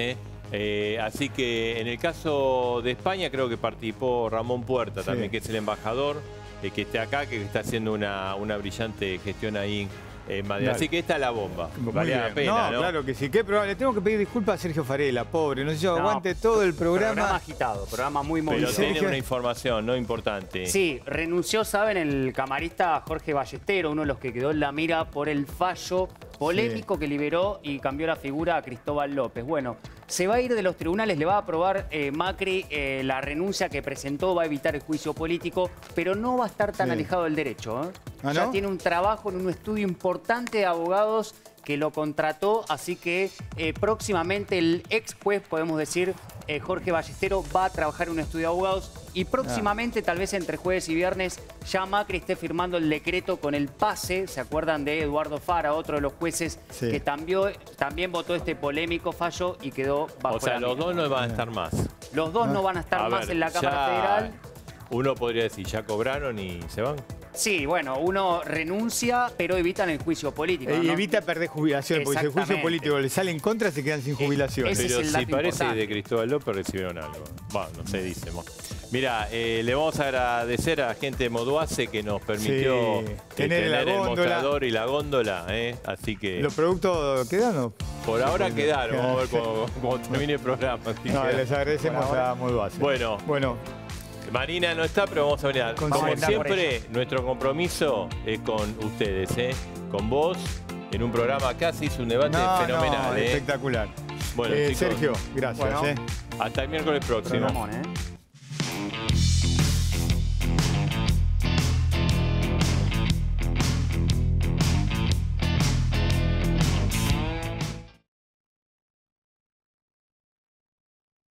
Speaker 1: así que en el caso de España creo que participó Ramón Puerta también, que es el embajador que está acá, que está haciendo una brillante gestión ahí en Madrid. Así que esta es la bomba. Vale la pena, ¿no?
Speaker 2: Claro que sí. Qué probable. Le tengo que pedir disculpas a Sergio Farela, pobre. No sé si aguante todo el programa.
Speaker 23: Programa agitado, programa muy movido.
Speaker 1: Pero tiene una información, ¿no? Importante.
Speaker 23: Sí, renunció, ¿saben? El camarista Jorge Ballestero, uno de los que quedó en la mira por el fallo polémico que liberó y cambió la figura a Cristóbal López. Bueno, se va a ir de los tribunales, le va a aprobar Macri la renuncia que presentó, va a evitar el juicio político, pero no va a estar tan alejado del derecho.
Speaker 2: ¿Ah,
Speaker 23: ya
Speaker 2: no?
Speaker 23: tiene un trabajo en un estudio importante de abogados que lo contrató, así que próximamente el ex juez, podemos decir, Jorge Ballestero, va a trabajar en un estudio de abogados y próximamente, tal vez entre jueves y viernes, ya Macri esté firmando el decreto con el pase. ¿Se acuerdan de Eduardo Fara, otro de los jueces que también votó este polémico fallo y quedó bajo
Speaker 1: O sea, los dos no van a estar más.
Speaker 23: Los dos no van a estar más en la Cámara Federal.
Speaker 1: Uno podría decir, ya cobraron y se van.
Speaker 23: Sí, bueno, uno renuncia, pero evitan el juicio político.
Speaker 2: Y
Speaker 23: ¿no?
Speaker 2: evita perder jubilación, porque si el juicio político le sale en contra, se quedan sin jubilación.
Speaker 1: Pero si parece de Cristóbal López recibieron algo. Bueno, no sé, dice. Mira, le vamos a agradecer a la gente de Moduace que nos permitió tener el mostrador y la góndola. Así que...
Speaker 2: ¿Los productos quedaron?
Speaker 1: Por ahora quedaron. Vamos a ver cómo termine el programa.
Speaker 2: No, les agradecemos a Moduace.
Speaker 1: Bueno. Marina no está, pero vamos a venir. Como siempre, nuestro compromiso es con ustedes, con vos, en un programa casi, es un debate fenomenal.
Speaker 2: Espectacular.
Speaker 1: Bueno, chicos,
Speaker 2: Sergio, gracias.
Speaker 1: Hasta el miércoles próximo.